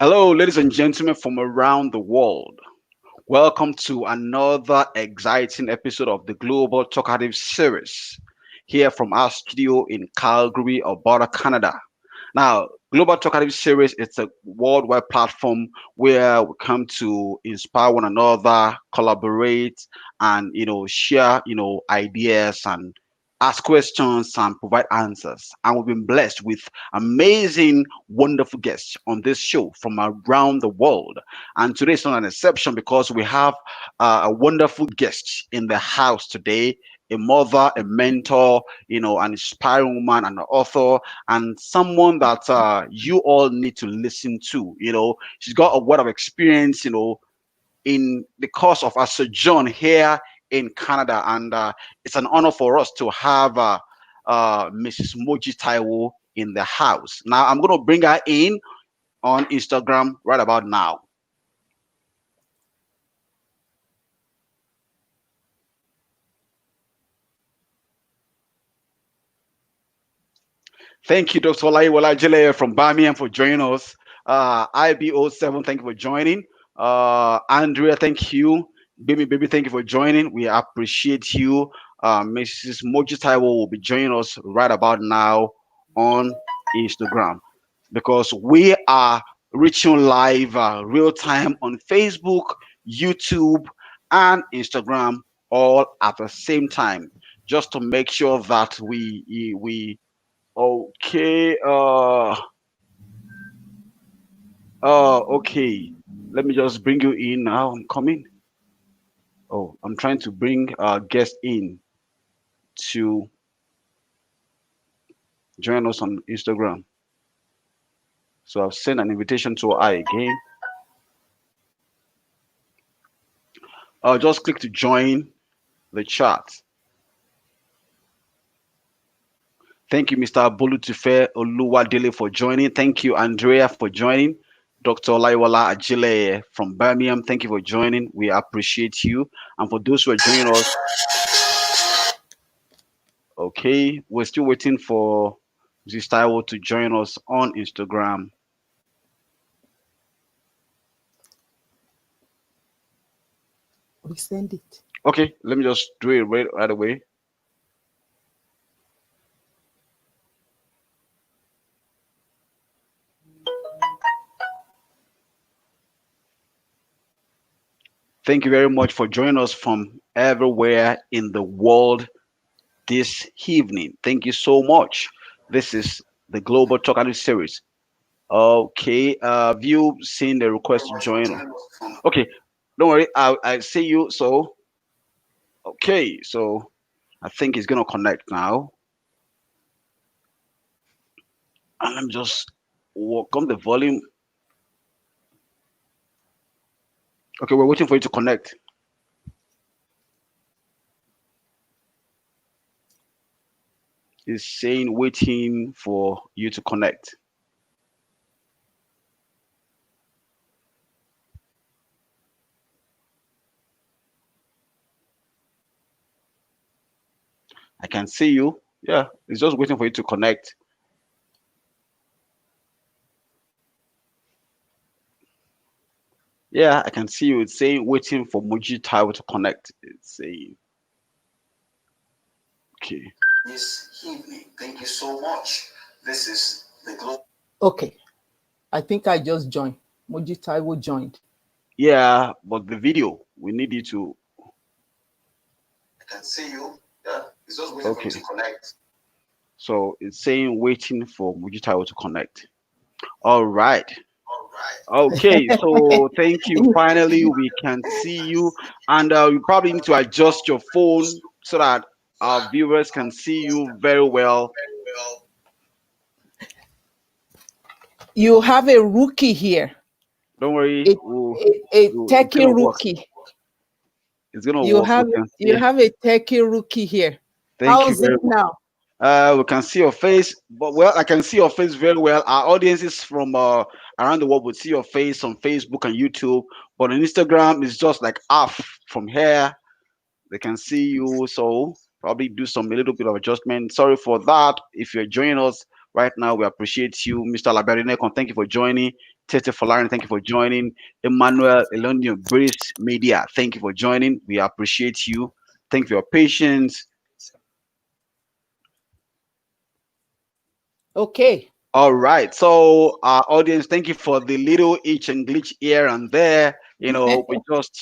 Hello, ladies and gentlemen from around the world. Welcome to another exciting episode of the Global Talkative Series here from our studio in Calgary, Alberta, Canada. Now, Global Talkative Series is a worldwide platform where we come to inspire one another, collaborate, and share ideas and ask questions and provide answers. And we've been blessed with amazing, wonderful guests on this show from around the world. And today is not an exception because we have a wonderful guest in the house today. A mother, a mentor, an inspiring woman, an author, and someone that you all need to listen to. She's got a lot of experience, in the course of our sojourn here in Canada. And it's an honor for us to have Mrs. Moji Taiwo in the house. Now, I'm going to bring her in on Instagram right about now. Thank you, Dr. Olaiwola Jele from Birmingham for joining us. IBO7, thank you for joining. Andrea, thank you. Baby, thank you for joining. We appreciate you. Mrs. Moji Taiwo will be joining us right about now on Instagram because we are reaching live real time on Facebook, YouTube, and Instagram all at the same time, just to make sure that we okay. Okay. Let me just bring you in now. I'm coming. Oh, I'm trying to bring guest in to join us on Instagram. So I've sent an invitation to her again. Just click to join the chat. Thank you, Mr. Bolutufe Oluwadele, for joining. Thank you, Andrea, for joining. Dr. Olaiwola Ajile from Birmingham, thank you for joining. We appreciate you. And for those who are joining us, okay, we're still waiting for Mrs. Taiwo to join us on Instagram. Resend it. Okay, let me just do it right away. Thank you very much for joining us from everywhere in the world this evening. Thank you so much. This is the Global Talkative Series. Okay, have you seen the request to join? Okay, don't worry, I see you. So, okay, so I think it's gonna connect now. And let me just work on the volume. Okay, we're waiting for you to connect. It's saying waiting for you to connect. I can see you. Yeah, it's just waiting for you to connect. Yeah, I can see you. It's saying waiting for Moji Taiwo to connect. It's saying, okay. This evening. Thank you so much. This is the Global. Okay. I think I just joined. Moji Taiwo joined. Yeah, but the video, we need you to. I can see you. Yeah, it's just waiting for you to connect. So it's saying waiting for Moji Taiwo to connect. All right. All right. Okay, so thank you. Finally, we can see you, and you probably need to adjust your phone so that our viewers can see you very well. You have a rookie here. Don't worry, a techie rookie. Work. It's gonna work. You have a techie rookie here. Thank you very much. Now? We can see your face, but well, I can see your face very well. Our audiences from around the world would see your face on Facebook and YouTube, but on Instagram, it's just like off from here. They can see you, so probably do a little bit of adjustment. Sorry for that. If you're joining us right now. We appreciate you, Mr. Laberinecon. Thank you for joining. Tete Folarin, thank you for joining. Emmanuel Elonio, British Media, thank you for joining. We appreciate you. Thank you for your patience. Okay. All right. So, audience, thank you for the little itch and glitch here and there. We just,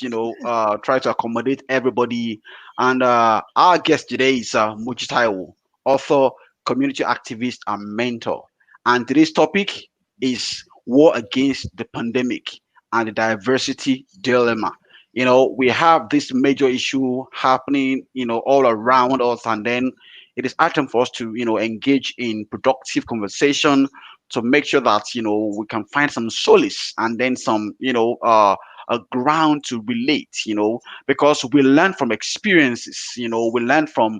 try to accommodate everybody. And our guest today is Muchi Taiwo, author, community activist, and mentor. And today's topic is war against the pandemic and the diversity dilemma. We have this major issue happening, all around us, and then it is time for us to engage in productive conversation to make sure that we can find some solace and then some a ground to relate, because we learn from experiences, we learn from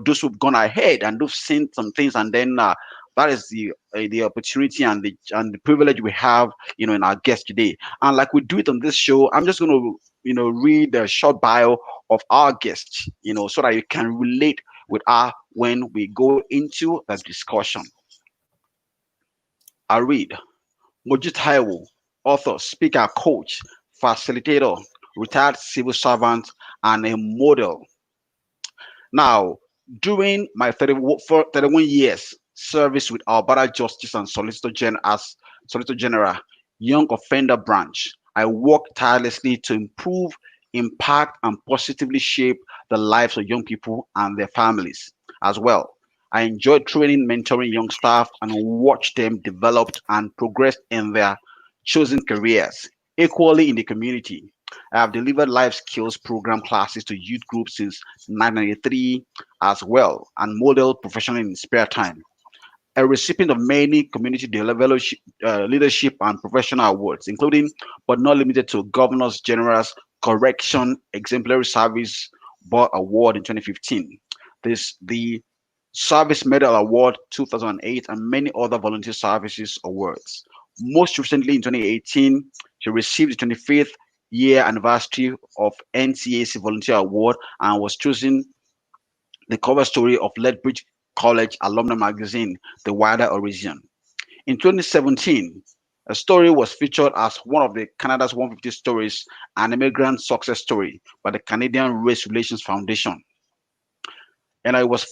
those who've gone ahead and who've seen some things, and then that is the opportunity and the privilege we have in our guest today. And like we do it on this show, I'm just going to read the short bio of our guest, so that you can relate with her when we go into the discussion. I read Moji Taiwo, author, speaker, coach, facilitator, retired civil servant, and a model. Now, during my 31 years service with Alberta Justice and Solicitor General, Young Offender Branch, I worked tirelessly to improve, impact, and positively shape the lives of young people and their families as well. I enjoyed training, mentoring young staff, and watched them develop and progress in their chosen careers. Equally in the community, I have delivered life skills program classes to youth groups since 1993 as well, and modeled professionally in spare time. A recipient of many community leadership and professional awards, including but not limited to Governors General's Correction Exemplary Service Board Award in 2015. The Service Medal Award 2008, and many other volunteer services awards. Most recently in 2018, she received the 25th year anniversary of NCAC Volunteer Award and was chosen the cover story of Lethbridge College alumni magazine, The Wider Horizon. In 2017, a story was featured as one of the Canada's 150 stories, an immigrant success story by the Canadian Race Relations Foundation. And it was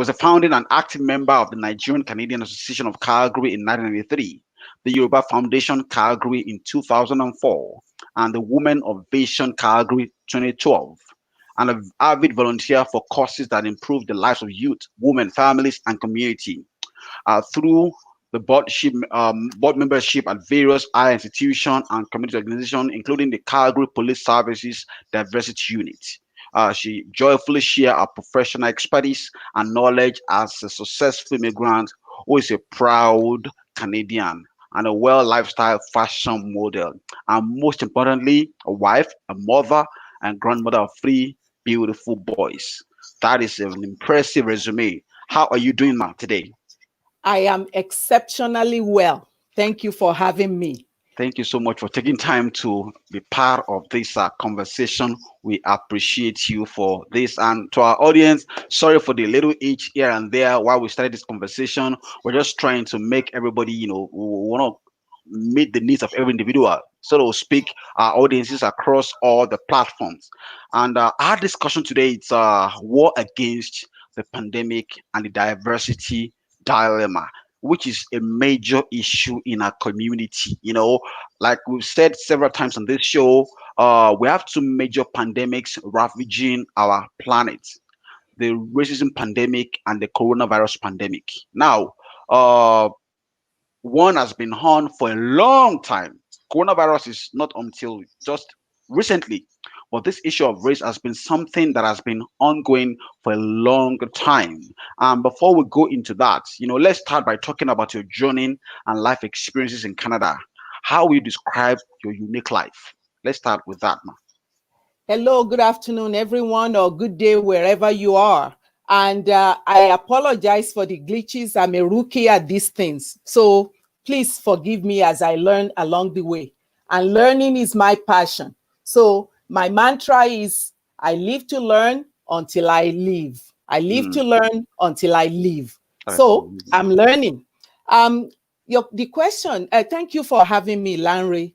a founding and active member of the Nigerian Canadian Association of Calgary in 1993, the Yoruba Foundation Calgary in 2004, and the Women of Vision Calgary 2012, and an avid volunteer for causes that improve the lives of youth, women, families, and community through the board membership at various higher institutions and community organizations, including the Calgary Police Services Diversity Unit. She joyfully shares her professional expertise and knowledge as a successful immigrant who is a proud Canadian and a well lifestyle fashion model. And most importantly, a wife, a mother, and grandmother of three beautiful boys. That is an impressive resume. How are you doing, Ma, today? I am exceptionally well. Thank you for having me. Thank you so much for taking time to be part of this conversation. We appreciate you for this. And to our audience, sorry for the little itch here and there while we started this conversation. We're just trying to make everybody, we want to meet the needs of every individual, so to speak, our audiences across all the platforms. And our discussion today is war against the pandemic and the diversity dilemma, which is a major issue in our community. Like we've said several times on this show, we have two major pandemics ravaging our planet: the racism pandemic and the coronavirus pandemic. Now, one has been on for a long time. Coronavirus is not until just recently, but this issue of race has been something that has been ongoing for a long time. Before we go into that, let's start by talking about your journey and life experiences in Canada. How will you describe your unique life? Let's start with that, man. Hello, good afternoon, everyone, or good day, wherever you are. And I apologize for the glitches. I'm a rookie at these things. So please forgive me as I learn along the way. And learning is my passion. So my mantra is, I live to learn until I live. I live Mm, to learn until I live. that's So amazing. I'm learning. Um, the question, thank you for having me, Lanre.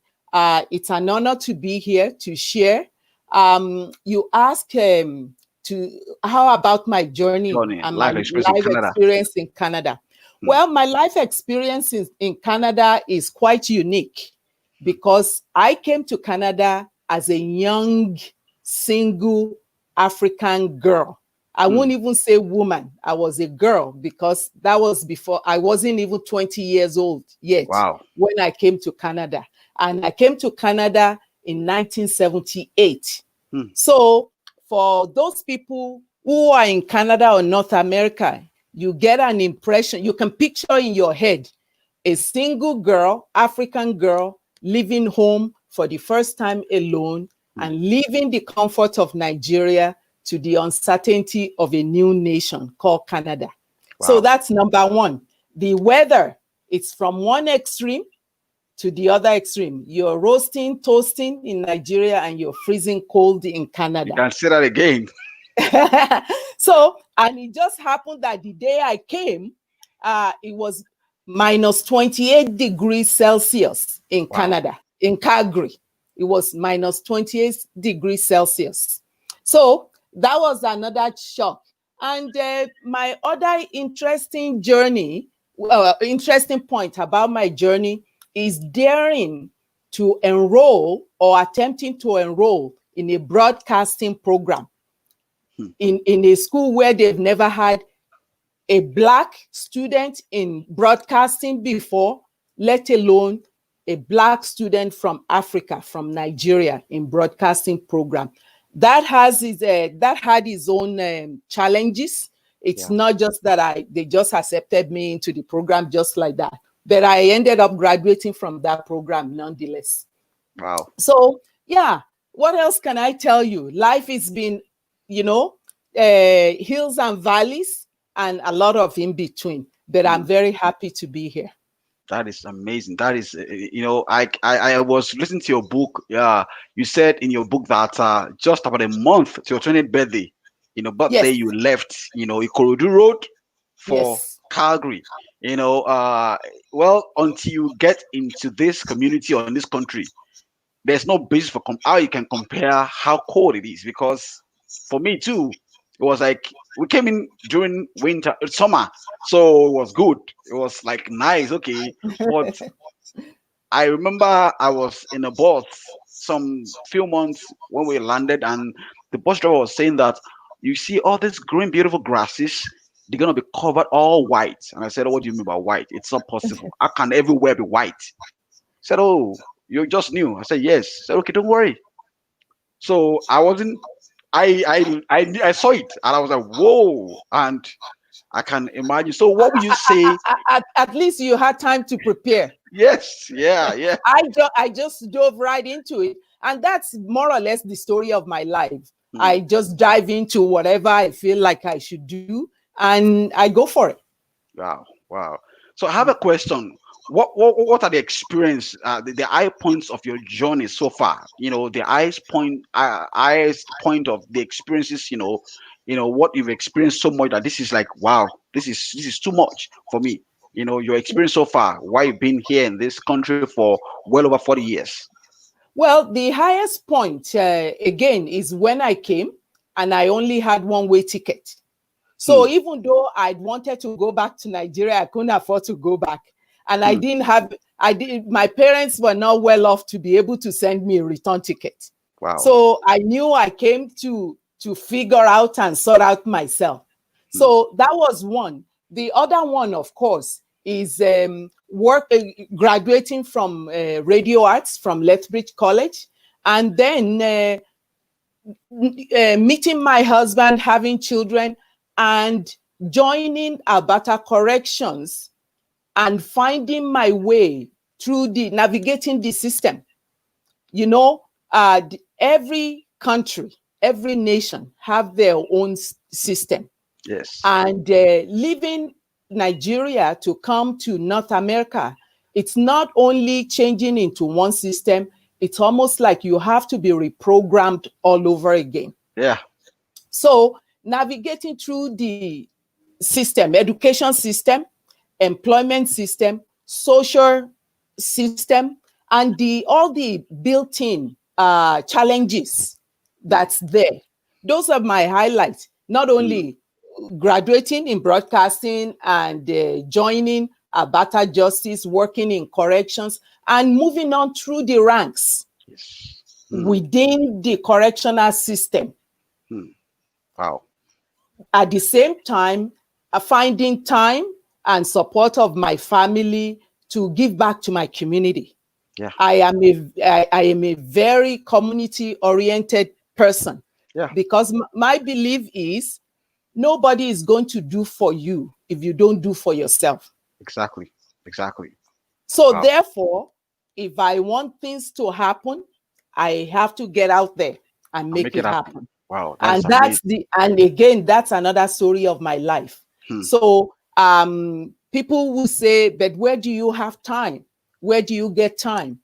It's an honor to be here to share. You asked to how about my journey Johnny, and my life experience in life Canada. experience in Canada. Hmm, Well, my life experience in Canada is quite unique because I came to Canada as a young, single African girl. I hmm. won't even say woman. I was a girl because that was before I wasn't even 20 years old yet Wow. when I came to Canada. And I came to Canada in 1978. Hmm, So, for those people who are in Canada or North America, you get an impression, you can picture in your head a single girl, African girl, leaving home for the first time alone hmm. and leaving the comfort of Nigeria to the uncertainty of a new nation called Canada. So Wow. that's number one. The weather, it's from one extreme to the other extreme. You're roasting, toasting in Nigeria, and you're freezing cold in You Canada. can say that again. So, and it just happened that the day I came, it was minus 28 degrees Celsius in Wow. Canada, in Calgary. It was minus 28 degrees Celsius. So that was another shock. And my other interesting point about my journey is daring to enroll or attempting to enroll in a broadcasting program Hmm. in a school where they've never had a black student in broadcasting before, let alone a black student from Africa, from Nigeria, in broadcasting program. That had its own challenges. It's Yeah. not just that they just accepted me into the program just like that, but I ended up graduating from that program nonetheless. Wow. So yeah, what else can I tell you? Life has been, you know, hills and valleys and a lot of in between. But I'm Hmm. very happy to be here. That is amazing. That is, I was listening to your book. Yeah, you said in your book that just about a month to your 20th birthday, birthday Yes, you left, Ikorodu Road for yes. Calgary. You know, uh, well, until you get into this community or in this country, there's no basis for how you can compare how cold it is because for me too, it was like we came in during winter, summer, so it was good. It was like nice, okay, but I remember I was in a bus some few months when we landed, and the bus driver was saying that you see all these green, beautiful grasses, they're gonna be covered all white. And I said, "Oh, what do you mean by white? It's not possible. How can everywhere be white?" He said, "Oh, you just knew." I said, "Yes." He said, "Okay, don't worry." So I wasn't. I saw it, and I was like, "Whoa!" And I can imagine. So, what would you say? At least you had time to prepare. Yes, yeah, yeah. I just dove right into it. And that's more or less the story of my life. Hmm. I just dive into whatever I feel like I should do and I go for it. Wow, wow. So I have a question. What are the experience, the high points of your journey so far? The highest point of the experiences. What you've experienced so much that this is like, wow, this is too much for me. Your experience so far. Why you've been here in this country for well over 40 years? Well, the highest point, again, is when I came and I only had one-way ticket. Hmm, So even though I wanted to go back to Nigeria, I couldn't afford to go back. And hmm. my parents were not well off to be able to send me a return ticket. Wow. So I knew I came to figure out and sort out myself. Hmm, So that was one. The other one, of course, is graduating from radio arts from Lethbridge College, and then meeting my husband, having children, and joining Alberta Corrections and finding my way through the navigating the system. You know, every country, every nation have their own system, yes. and leaving Nigeria to come to North America, it's not only changing into one system, it's almost like you have to be reprogrammed all over again. Yeah. So navigating through the system, education system, employment system, social system, and all the built-in challenges that's there. Those are my highlights. Not mm, only graduating in broadcasting and joining Abata Justice, working in corrections, and moving on through the ranks yes. within the correctional system. Mm, wow. At the same time, finding time and support of my family to give back to my community. Yeah. I am a very community oriented person, Yeah. because my belief is nobody is going to do for you if you don't do for yourself. Exactly. Exactly. So Wow. therefore, if I want things to happen, I have to get out there and I'll make make it it happen. happen. Wow. That's And amazing. and again, that's another story of my life. Hmm. So people will say, but where do you have time? Where do you get time?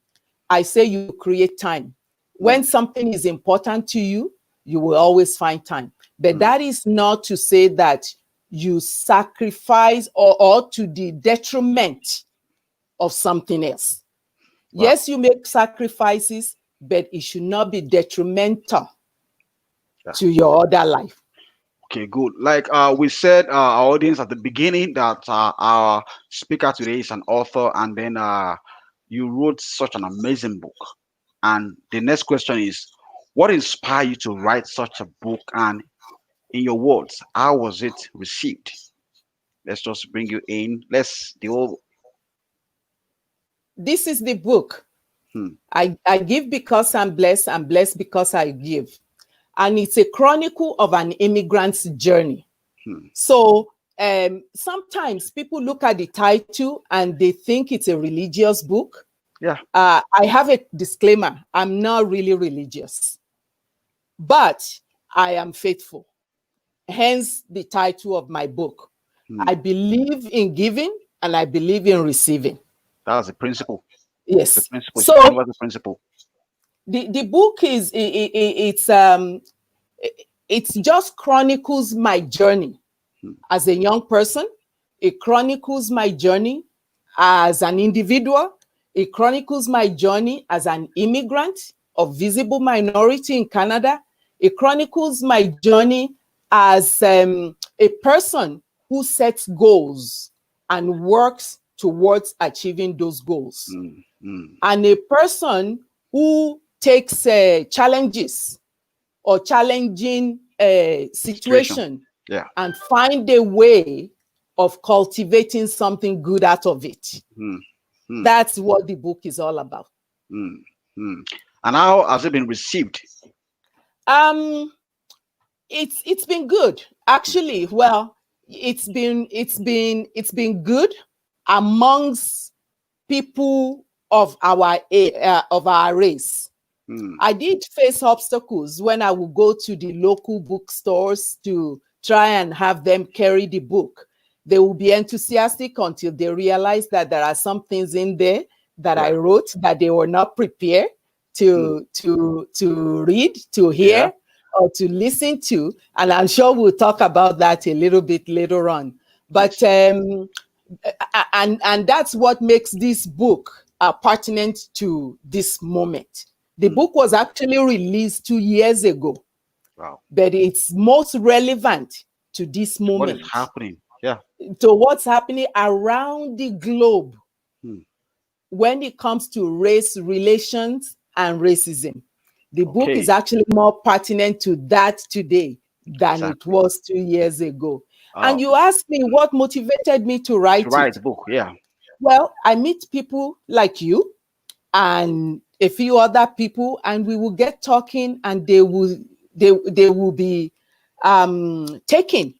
I say you create time. When Hmm. something is important to you, you will always find time. But Hmm. that is not to say that you sacrifice or to the detriment of something else. Wow. Yes, you make sacrifices, but it should not be detrimental Yeah. to your other life. Okay, good. Like we said, our audience at the beginning that our speaker today is an author, and then you wrote such an amazing book. And the next question is, what inspired you to write such a book? And in your words, how was it received? Let's just bring you in. Let's the whole. This is the book. Hmm, I give because I'm blessed because I give. And it's a chronicle of an immigrant's journey. hmm. So sometimes people look at the title and they think it's a religious book. Yeah. I have a disclaimer. I'm not really religious, but I am faithful. Hence the title of my book. Hmm. I believe in giving and I believe in receiving. That's the principle. It's a Yes. principle. It's a So universal principle. the book is it's just chronicles my journey Hmm, as a young person. It chronicles my journey as an individual. It chronicles my journey as an immigrant of visible minority in Canada. It chronicles my journey as a person who sets goals and works towards achieving those goals, hmm, hmm. and a person who takes challenges or challenging Situation. situation Yeah. and find a way of cultivating something good out of it. Hmm, hmm, That's what the book is all about. hmm, hmm. And how has it been received? Um, it's been good actually. Well, it's been good amongst people of our race. Hmm, I did face obstacles when I would go to the local bookstores to try and have them carry the book. They will be enthusiastic until they realize that there are some things in there that I yeah. wrote that they were not prepared Hmm, to read, to yeah. hear, or to listen to. And I'm sure we'll talk about that a little bit later on. But Yes. and that's what makes this book pertinent to this moment. The Hmm, book was actually released 2 years ago, wow. but it's most relevant to this What is moment, happening? Yeah. to what's happening around the globe Hmm, when it comes to race relations and racism. The book is okay. actually more pertinent to that today than it Exactly. was 2 years ago. Uh, And you asked me what motivated me to to write write it. the book. Yeah. Well, I meet people like you and a few other people, and we will get talking, and they will be taken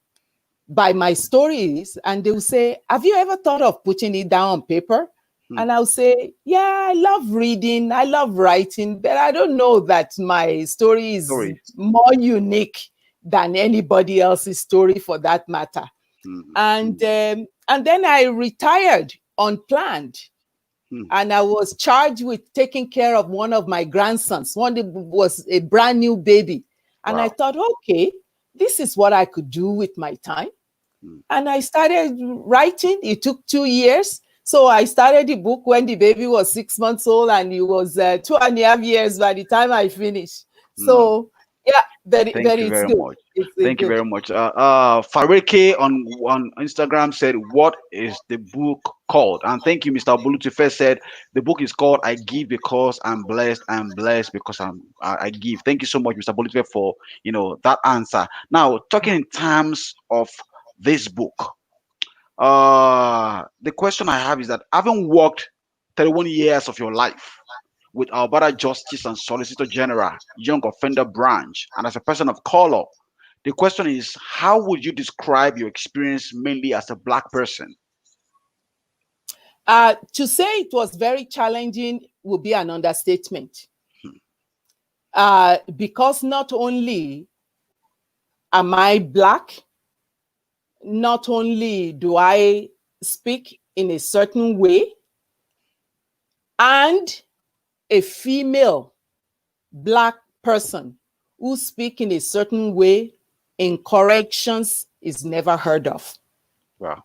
by my stories, and they will say, have you ever thought of putting it down on paper? Hmm, And I'll say, yeah, I love reading, I love writing, but I don't know that my story is stories. more unique than anybody else's story for that matter. Hmm, hmm, And then I retired unplanned, hmm. and I was charged with taking care of one of my grandsons. One that was a brand new baby. And I Wow. thought, okay, this is what I could do with my time. mm, And I started writing. It took 2 years. So I started the book when the baby was 6 months old, and it was 2.5 years by the time I finished. mm. So yeah, Thank but you it's very good. much. It's Thank you good. very much. Farike on Instagram said, "What is the book called?" And thank you, Mr. Bulutu. First said the book is called "I Give Because I'm Blessed. I'm blessed because I give." Thank you so much, Mr. Bulutu, for that answer. Now, talking in terms of this book, the question I have is that having worked 31 years of your life with Alberta Justice and Solicitor General, Young Offender Branch, and as a person of color, the question is, how would you describe your experience mainly as a black person? To say it was very challenging would be an understatement. Hmm, Because not only am I black, not only do I speak in a certain way, and a female black person who speak in a certain way in corrections is never heard of. wow,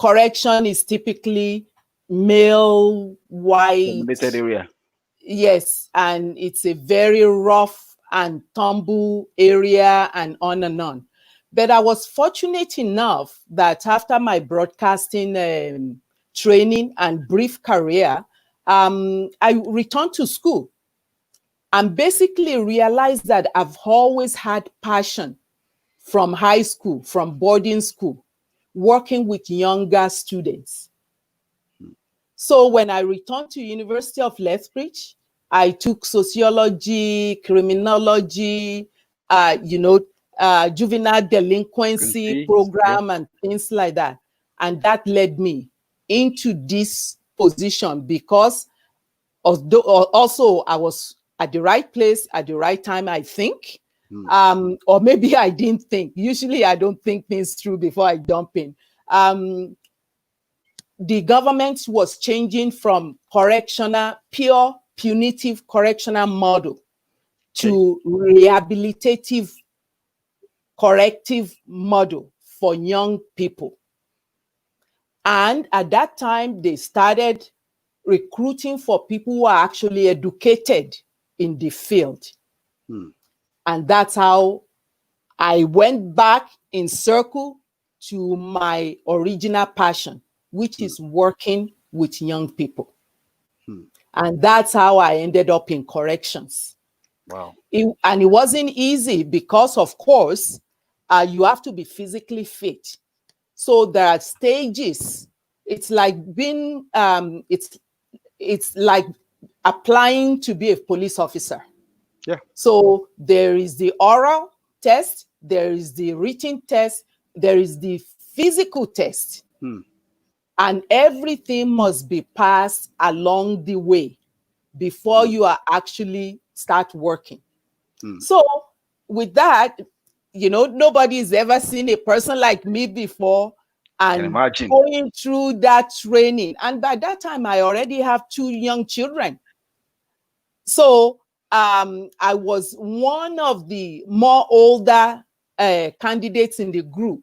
Correction is typically male, dominated white. area. Yes, and it's a very rough and tumble area, and on and on. But I was fortunate enough that after my broadcasting training and brief career, I returned to school and basically realized that I've always had passion from high school, from boarding school, working with younger students. Hmm, So when I returned to University of Lethbridge, I took sociology, criminology, juvenile can delinquency see, yeah. program and things like that. And that led me into this position because also I was at the right place at the right time, I think. Hmm, Or maybe I didn't think. Usually I don't think things through before I jump in. The government was changing from pure punitive correctional model okay. to rehabilitative corrective model for young people. And at that time, they started recruiting for people who are actually educated in the field. Hmm, And that's how I went back in circle to my original passion, which hmm, is working with young people. hmm. And that's how I ended up in corrections. Wow. And it wasn't easy because, of course, you have to be physically fit. So there are stages. It's like being, it's like applying to be a police officer. Yeah. So there is the oral test, there is the written test, there is the physical test, Hmm, and everything must be passed along the way before hmm, you are actually start working. hmm. So with that, nobody's ever seen a person like me before Can and imagine. going through that training. And by that time, I already have 2 young children. So I was one of the more older candidates in the group.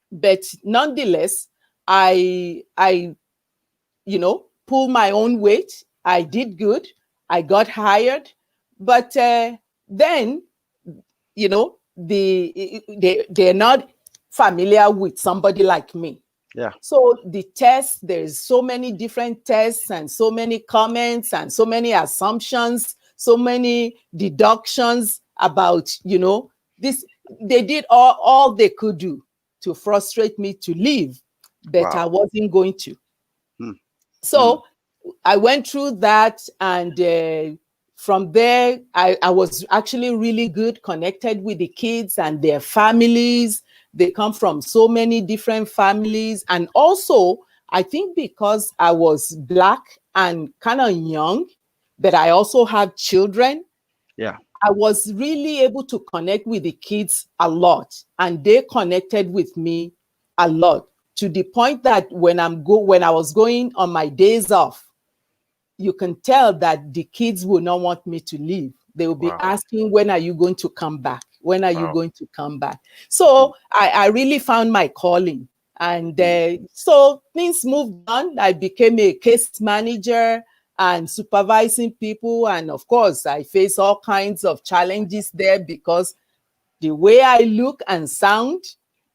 But nonetheless, I pulled my own weight. I did good. I got hired. But then, they're not familiar with somebody like me. Yeah. So the test, there's so many different tests and so many comments and so many assumptions, so many deductions about, this. They did all they could do to frustrate me to leave, but I Wow. wasn't going to. Hmm, hmm, So I went through that, and from there, I was actually really good, connected with the kids and their families. They come from so many different families. And also, I think because I was Black and kind of young, but I also have children, yeah. I was really able to connect with the kids a lot, and they connected with me a lot, to the point that when I was going on my days off, you can tell that the kids will not want me to leave. They will be Wow. asking, when are you going to come back? When are you Wow. going to come back? Hmm. So I really found my calling. And Hmm. so things moved on. I became a case manager and supervising people. And of course, I face all kinds of challenges there because the way I look and sound,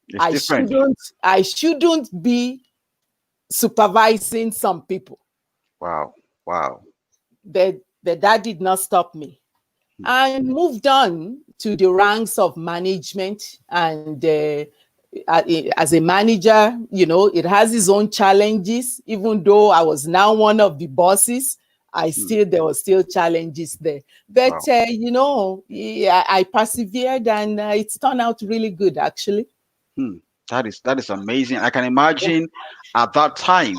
It's I different. shouldn't, I shouldn't be supervising some people. Wow. Wow. But that did not stop me. Hmm. I moved on to the ranks of management. And as a manager, it has its own challenges. Even though I was now one of the bosses, Hmm. there were still challenges there. But Wow. yeah, I persevered, and it's turned out really good, actually. Hmm. That is amazing. I can imagine at that time,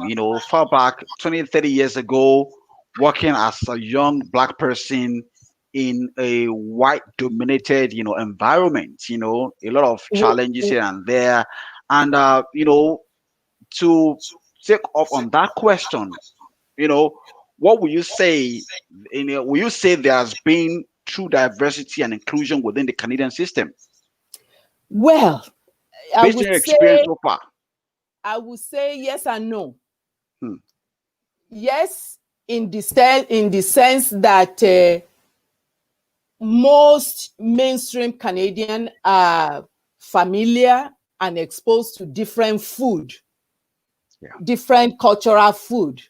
far back 20, 30 years ago, working as a young black person in a white dominated, environment, a lot of W- challenges here and there. And to take up on that question, you know, what would you say, will you say there has been true diversity and inclusion within the Canadian system Well, I based on would your experience say so far? I would say yes and no. Hmm. Yes, in the sense that most mainstream Canadian are familiar and exposed to different food, Yeah. different cultural food.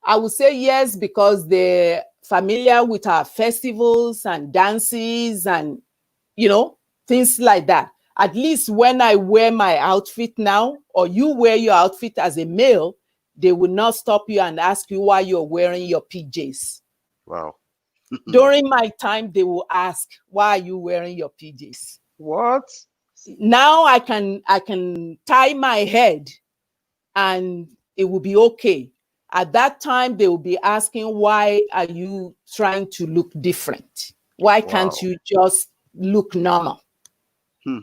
I would say yes because they're familiar with our festivals and dances and you know things like that. At least when I wear my outfit now, or you wear your outfit as a male, they will not stop you and ask you why you're wearing your PJs. Wow. During my time, they will ask, why are you wearing your PJs? What? Now I can tie my head and it will be okay. At that time, they will be asking, why are you trying to look different? Why can't Wow. you just look normal? Hmm.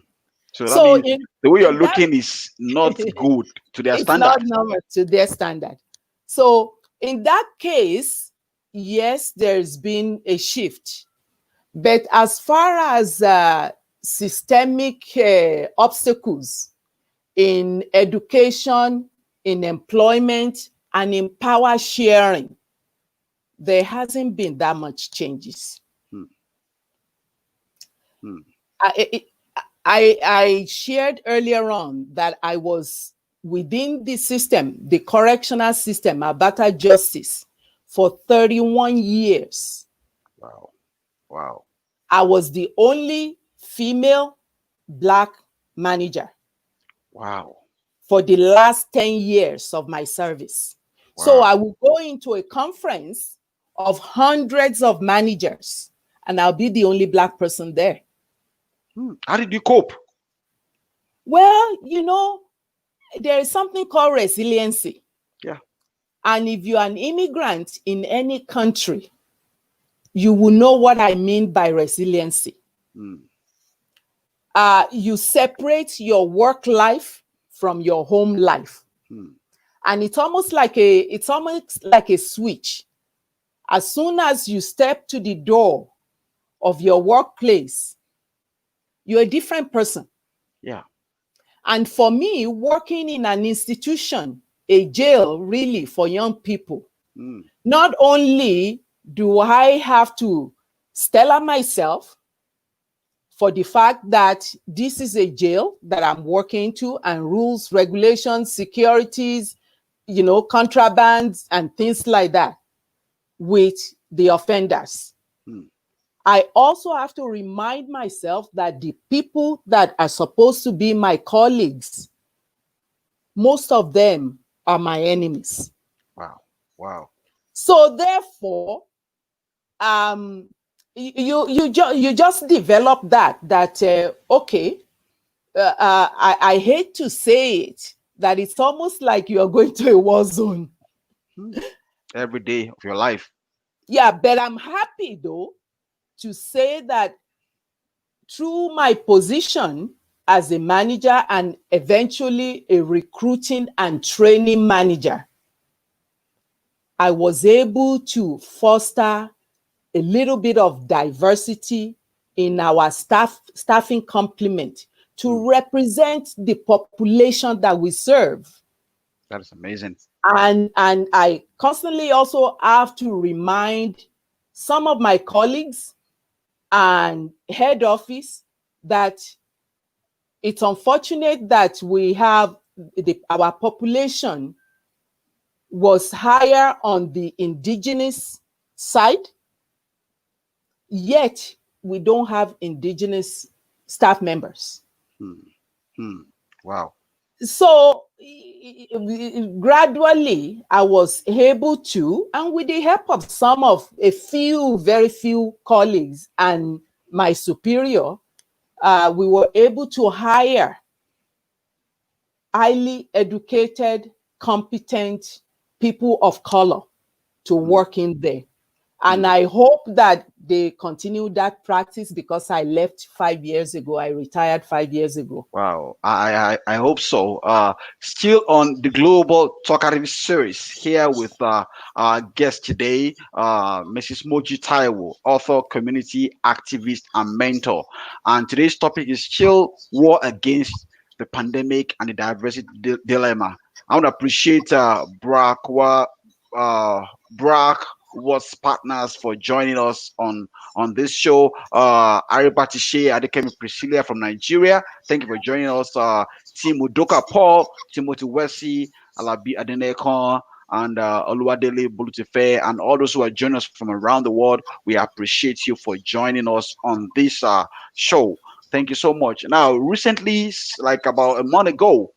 So that So means the way you're in that looking is not good to their it's not standard. normal to their standard. So in that case, yes, there's been a shift. But as far as systemic obstacles in education, in employment, and in power sharing, there hasn't been that much changes. Hmm. Hmm. I, I shared earlier on that I was within the system, the correctional system, Abata Justice, for 31 years. Wow. Wow. I was the only female Black manager Wow. for the last 10 years of my service. So Wow. I will go into a conference of hundreds of managers, and I'll be the only Black person there. Hmm. How did you cope? Well, there is something called resiliency. Yeah. And if you're an immigrant in any country, you will know what I mean by resiliency. Hmm. You separate your work life from your home life. Hmm. And it's almost like a switch. As soon as you step to the door of your workplace, you're a different person. Yeah. And for me, working in an institution, a jail really for young people, Hmm. not only do I have to stella myself for the fact that this is a jail that I'm working to, and rules, regulations, securities, contrabands and things like that with the offenders. Hmm. I also have to remind myself that the people that are supposed to be my colleagues, most of them are my enemies. Wow. Wow. So therefore, um, you just develop that okay. I hate to say it, that it's almost like you're going to a war zone. Hmm. Every day of your life. Yeah, but I'm happy though to say that through my position as a manager and eventually a recruiting and training manager, I was able to foster a little bit of diversity in our staffing complement to represent the population that we serve. That is amazing. And I constantly also have to remind some of my colleagues and head office that it's unfortunate that we have our population was higher on the indigenous side, yet we don't have indigenous staff members. Hmm. Hmm. Wow. So gradually I was able to, and with the help of some of a few, very few colleagues and my superior, we were able to hire highly educated, competent people of color to work in there. And I hope that they continue that practice because I left 5 years ago. I retired 5 years ago. Wow, I hope so. Still on the Global Talkative Series here with our guest today, Mrs. Moji Taiwo, author, community activist, and mentor. And today's topic is still war against the pandemic and the diversity dilemma. I want to appreciate uh, Brack was partners for joining us on this show. Aribatishe Adekemi Priscilla from Nigeria. Thank you for joining us. Team Udoka Paul, Timothy Wesi, Alabi Adenekon, and Oluwadele Bulutefe, and all those who are joining us from around the world. We appreciate you for joining us on this show. Thank you so much. Now, recently, like about a month ago,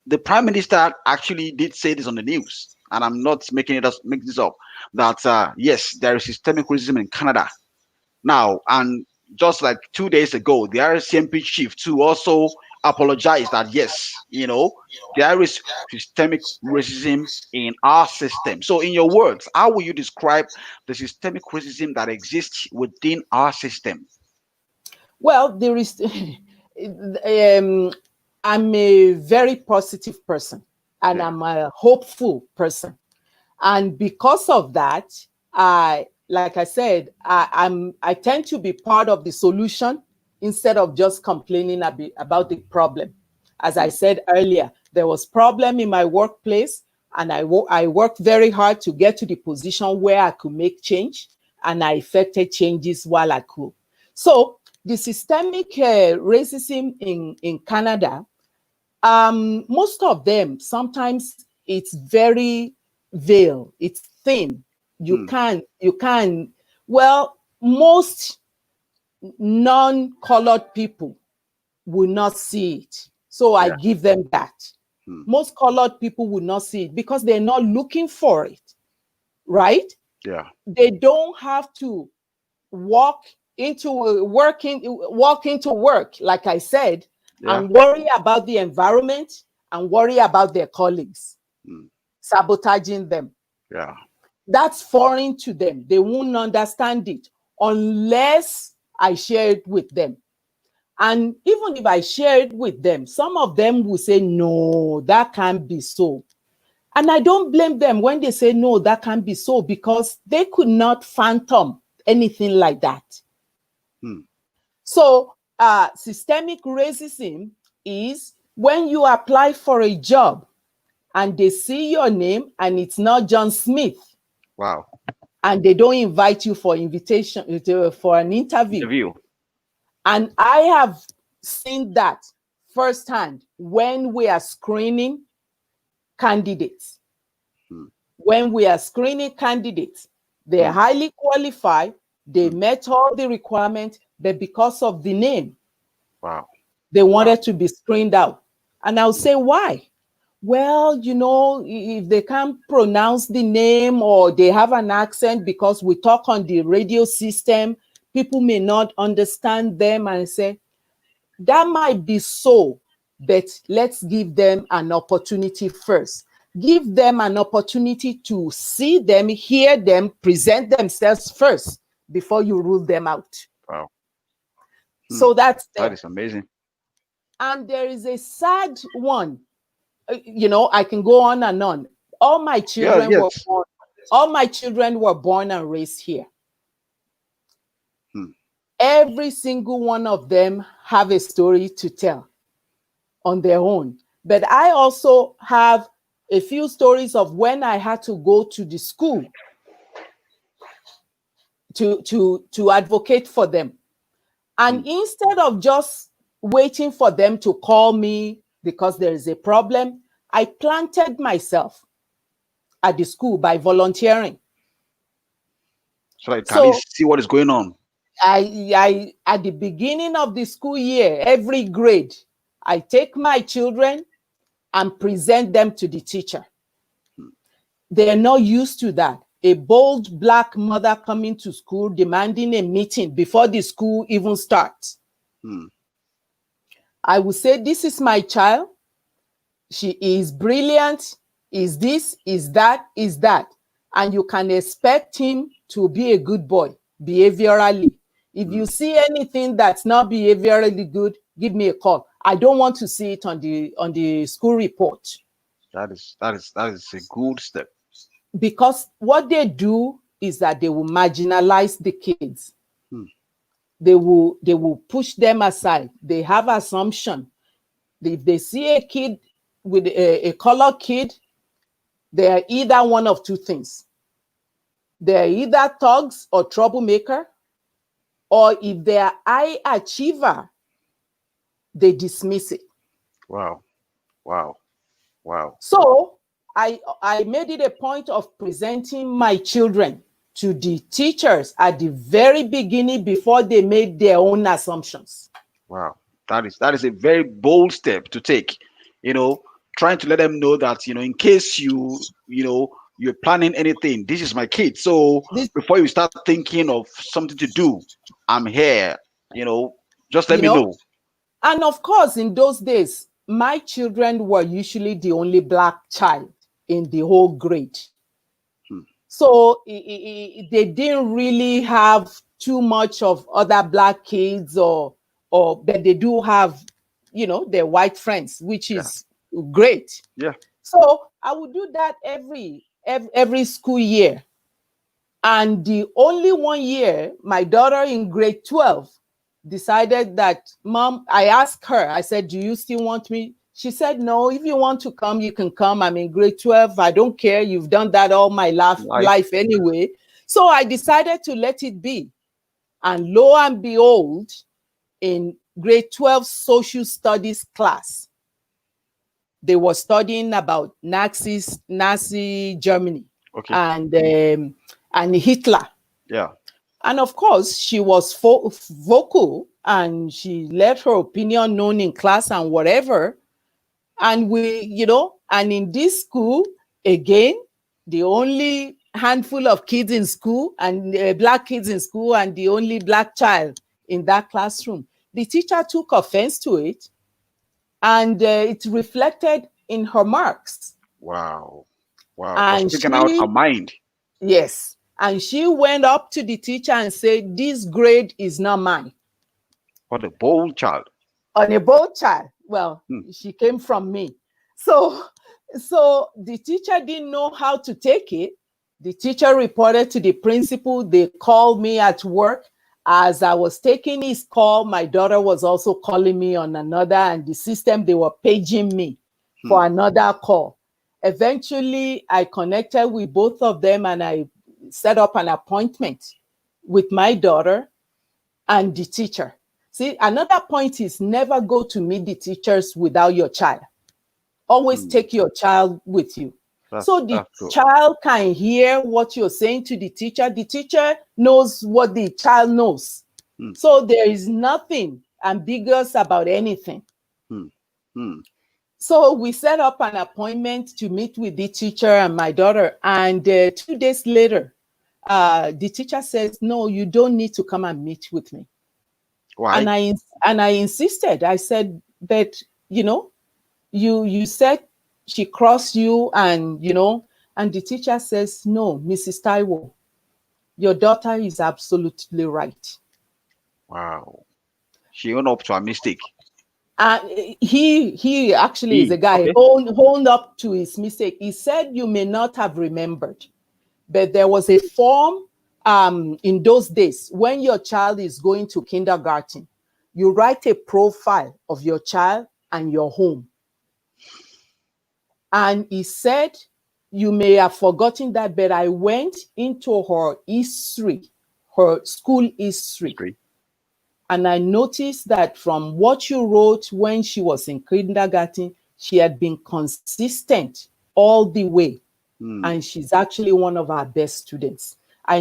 the prime minister actually did say this on the news, and I'm not make this up. That yes, there is systemic racism in Canada now, and just like 2 days ago, the RCMP chief too also apologized that yes, there is systemic racism in our system. So, in your words, how will you describe the systemic racism that exists within our system? Well, there is, I'm a very positive person and Yeah. I'm a hopeful person. And because of that, like I said, I tend to be part of the solution instead of just complaining about the problem. As I Hmm. said earlier, there was problem in my workplace, and I worked very hard to get to the position where I could make change, and I effected changes while I could. So the systemic racism in Canada, most of them, sometimes it's very veiled, it's thin. Hmm. You can, well, most non-colored people will not see it. So I Yeah. give them that. Hmm. Most colored people will not see it because they're not looking for it, right? Yeah. They don't have to walk walk into work, like I said, Yeah. and worry about the environment and worry about their colleagues Hmm. sabotaging them. Yeah. That's foreign to them. They won't understand it unless I share it with them. And even if I share it with them, some of them will say, no, that can't be so. And I don't blame them when they say, no, that can't be so, because they could not phantom anything like that. Hmm. So, systemic racism is when you apply for a job and they see your name and it's not John Smith, Wow. and they don't invite you for for an interview. Interview. And I have seen that firsthand when we are screening candidates. Hmm. When we are screening candidates, they're Hmm. highly qualified, they Hmm. met all the requirements, but because of the name, Wow. they Wow. wanted to be screened out. And I'll say, why? Well, if they can't pronounce the name or they have an accent, because we talk on the radio system, people may not understand them, and say, that might be so, but let's give them an opportunity first. Give them an opportunity to see them, hear them, present themselves first before you rule them out. Wow. Hmm. So that's That there. is amazing. And there is a sad one. I can go on and on. All my Yeah. children were Yes. born, all my children were born and raised here. Hmm. every single one of them have a story to tell on their own. But I also have a few stories of when I had to go to the school to advocate for them. And instead of just waiting for them to call me because there is a problem, I planted myself at the school by volunteering. So that you can at So least see what is going on. I at the beginning of the school year, every grade, I take my children and present them to the teacher. They are not used to that. A bold black mother coming to school demanding a meeting before the school even starts. Hmm. I will say, this is my child. She is brilliant. Is this, is that, is that. And you can expect him to be a good boy behaviorally. If you see anything that's not behaviorally good, give me a call. I don't want to see it on the school report. That is a good step. Because what they do is that they will marginalize the kids. Hmm. They will push them aside. They have assumption. If they see a kid with a colored kid, they are either one of two things. They're either thugs or troublemaker, or if they are high achiever, they dismiss it. Wow. Wow. Wow. So I made it a point of presenting my children to the teachers at the very beginning before they made their own assumptions. Wow. That is a very bold step to take. You know, trying to let them know that, in case you're planning anything, this is my kid. So This, before you start thinking of something to do, I'm here. You know, just let you me know, know. and of course, in those days, my children were usually the only black child in the whole grade. Hmm. So they didn't really have too much of other black kids, but they do have, their white friends, which Yeah. is great. Yeah. So I would do that every school year. And the only one year, my daughter in grade 12 decided that, Mom, I asked her, I said, do you still want me? She said, no, if you want to come, you can come. I'm in grade 12. I don't care. You've done that all my Life. life anyway. So I decided to let it be. And lo and behold, in grade 12 social studies class, they were studying about Nazi Germany Okay. and Hitler. Yeah. And of course, she was vocal and she let her opinion known in class and whatever. And and in this school, again, the only handful of kids in school and black kids in school and the only black child in that classroom. The teacher took offense to it, and it reflected in her marks. Wow. Wow. It was And taking out her mind. yes, and she went up to the teacher and said, this grade is not mine. What a bold child. On a bold child. Well, Hmm. she came from me. So the teacher didn't know how to take it. The teacher reported to the principal. They called me at work. As I was taking his call, my daughter was also calling me on another, and the system, they were paging me for another call. Eventually, I connected with both of them and I set up an appointment with my daughter and the teacher. See, another point is never go to meet the teachers without your child. Always Hmm. take your child with you. That's So the that's good. child can hear what you're saying to the teacher. The teacher knows what the child knows. Hmm. So there is nothing ambiguous about anything. Hmm. Hmm. So we set up an appointment to meet with the teacher and my daughter. And 2 days later, the teacher says, no, you don't need to come and meet with me. Why? And I insisted. I said, but you said she crossed you, and the teacher says, no, Mrs. Taiwo, your daughter is absolutely right. Wow. She owned up to a mistake. He actually is a guy Okay. hold up to his mistake. He said, you may not have remembered, but there was a form in those days, when your child is going to kindergarten, you write a profile of your child and your home. And he said, you may have forgotten that, but I went into her history, her school history, History. and I noticed that from what you wrote when she was in kindergarten, she had been consistent all the way. Hmm. And she's actually one of our best students. Wow.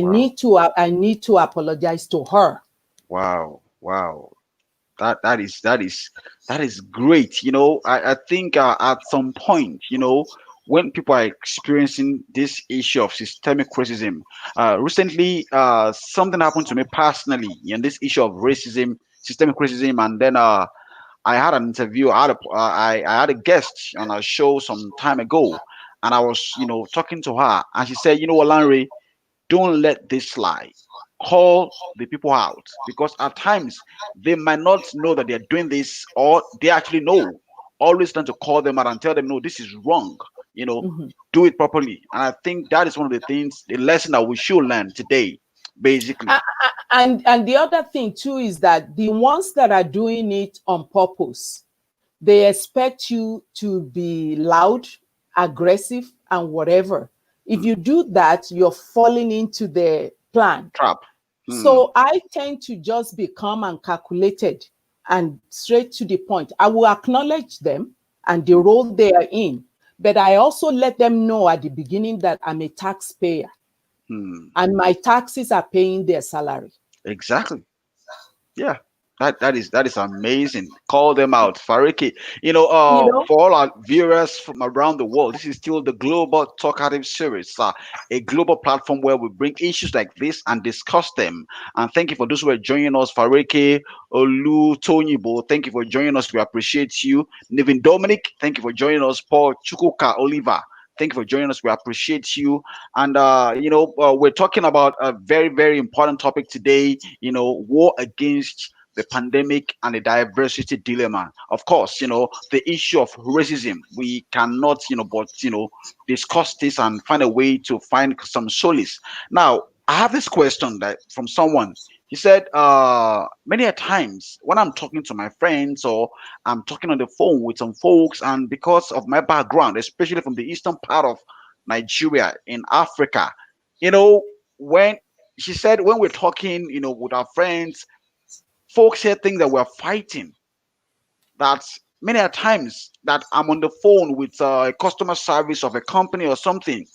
I need to apologize to her. Wow. Wow. That is great. I think at some point, when people are experiencing this issue of systemic racism, recently something happened to me personally in this issue of racism, systemic racism, and then I had an interview. I had a guest on our show some time ago, and I was talking to her, and she said, what, Lanre, don't let this slide. Call the people out, because at times they might not know that they're doing this, or they actually know. Always trying to call them out and tell them, no, this is wrong. You know, Mhm. do it properly. And I think that is one of the things, the lesson that we should learn today, basically. And the other thing too is that the ones that are doing it on purpose, they expect you to be loud, aggressive, and whatever. If Hmm. you do that, you're falling into the plan. Trap. Hmm. So I tend to just be calm and calculated and straight to the point. I will acknowledge them and the Hmm. role they are in, but I also let them know at the beginning that I'm a taxpayer Hmm. and my taxes are paying their salary. Exactly. Yeah, that is amazing. Call them out, Fariki. You know, For all our viewers from around the world, this is still the Global Talkative Series, a global platform where we bring issues like this and discuss them. And thank you for those who are joining us, Fariki, Olu, Tonybo. Thank you for joining us. We appreciate you. Nevin Dominic, thank you for joining us. Paul Chukuka Oliver. Thank you for joining us. We appreciate you. And we're talking about a very, very important topic today. War against the pandemic and the diversity dilemma. Of course, the issue of racism. We cannot, but discuss this and find a way to find some solace. Now, I have this question that from someone. He said, many a times when I'm talking to my friends or I'm talking on the phone with some folks, and because of my background, especially from the eastern part of Nigeria in Africa, you know, when she said when we're talking, with our friends, folks here think that we're fighting. That many a times that I'm on the phone with a customer service of a company or something,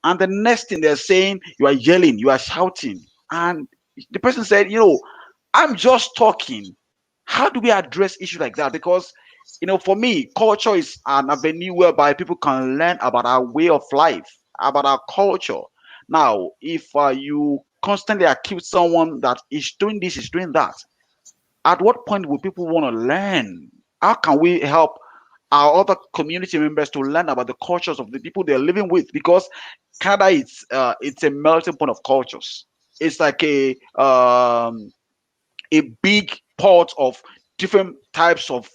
and the next thing they're saying, you are yelling, you are shouting, and the person said, I'm just talking. How do we address issues like that? Because for me, culture is an avenue whereby people can learn about our way of life, about our culture. Now, if you constantly accuse someone that is doing this, is doing that, at what point will people want to learn? How can we help our other community members to learn about the cultures of the people they're living with? Because Canada is it's a melting pot of cultures. It's like a big pot of different types of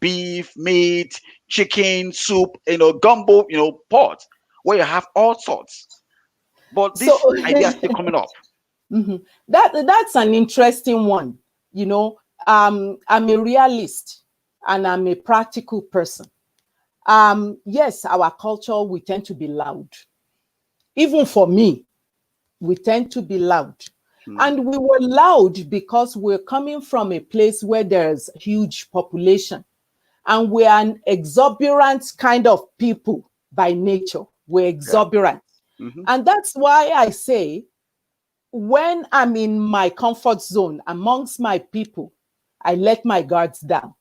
beef, meat, chicken, soup, gumbo, pot where you have all sorts. But so this idea is still coming up. mhm. That's an interesting one. You know, I'm a realist and I'm a practical person. Yes, our culture, we tend to be loud. Even for me, we tend to be loud. Hmm. And we were loud because we're coming from a place where there's huge population and we're an exuberant kind of people by nature. We're Yeah. exuberant. Hmm. And that's why I say, when I'm in my comfort zone amongst my people, I let my guards down.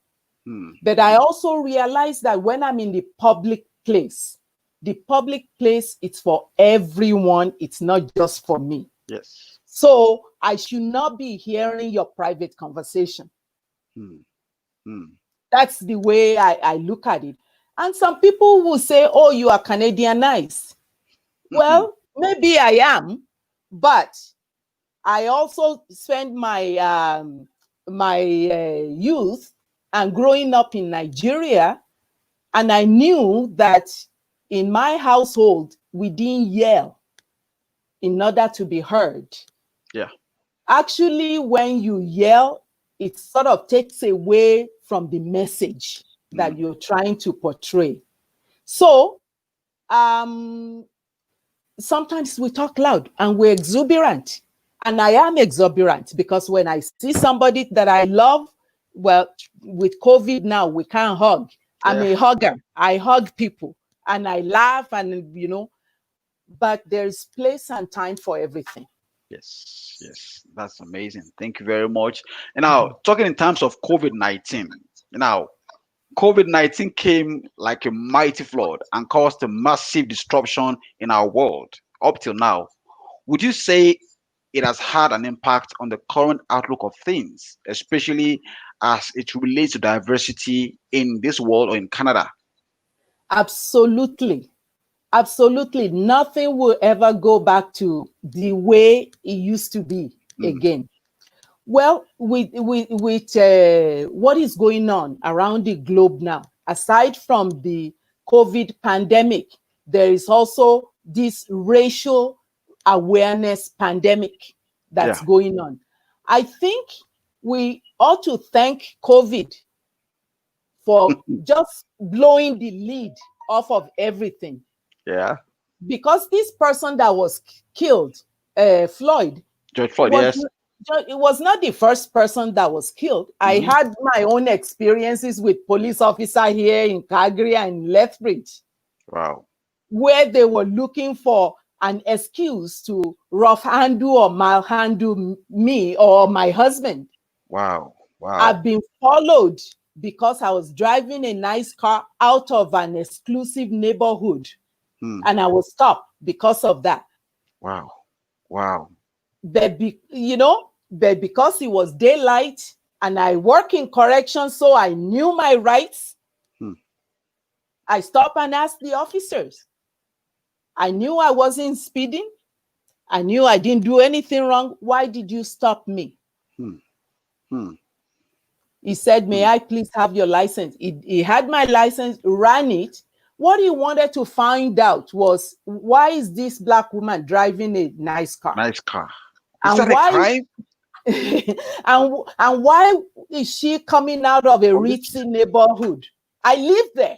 Hmm. But I also realize that when I'm in the public place, it's for everyone, it's not just for me. Yes. So I should not be hearing your private conversation. Hmm. Hmm. That's the way I look at it. And some people will say, oh, you are Canadianized. Well, maybe I am, but I also spent my youth and growing up in Nigeria, and I knew that in my household we didn't yell in order to be heard. Yeah. Actually, when you yell, it sort of takes away from the message that Mm. you're trying to portray. So um, sometimes we talk loud and we're exuberant. And I am exuberant because when I see somebody that I love, well, with COVID now, we can't hug. I'm Yeah. a hugger. I hug people and I laugh and, but there's place and time for everything. Yes. Yes. That's amazing. Thank you very much. And now, talking in terms of COVID-19, now, COVID-19 came like a mighty flood and caused a massive disruption in our world. Up till now, would you say it has had an impact on the current outlook of things, especially as it relates to diversity in this world or in Canada? Absolutely. Absolutely. Nothing will ever go back to the way it used to be Mm. again. Well, with what is going on around the globe now, aside from the COVID pandemic, there is also this racial awareness pandemic that's Yeah. going on. I think we ought to thank COVID for just blowing the lid off of everything, Yeah. because this person that was killed, Floyd, George Floyd, was yes. it was not the first person that was killed. I Hmm. had my own experiences with police officer here in Calgary and Lethbridge, Wow. where they were looking for an excuse to rough handle or malhandle me or my husband. Wow. I've Wow. been followed because I was driving a nice car out of an exclusive neighborhood, Hmm. and I was stopped because of that. Wow. Wow. But because it was daylight and I work in correction, so I knew my rights, Hmm. I stopped and asked the officers. I knew I wasn't speeding. I knew I didn't do anything wrong. Why did you stop me? Hmm. Hmm. He said, may Hmm. I please have your license? He had my license, ran it. What he wanted to find out was, why is this black woman driving a nice car? Nice car. Is And that a why crime? and why is she coming out of a ritzy Obviously. neighborhood? I live there.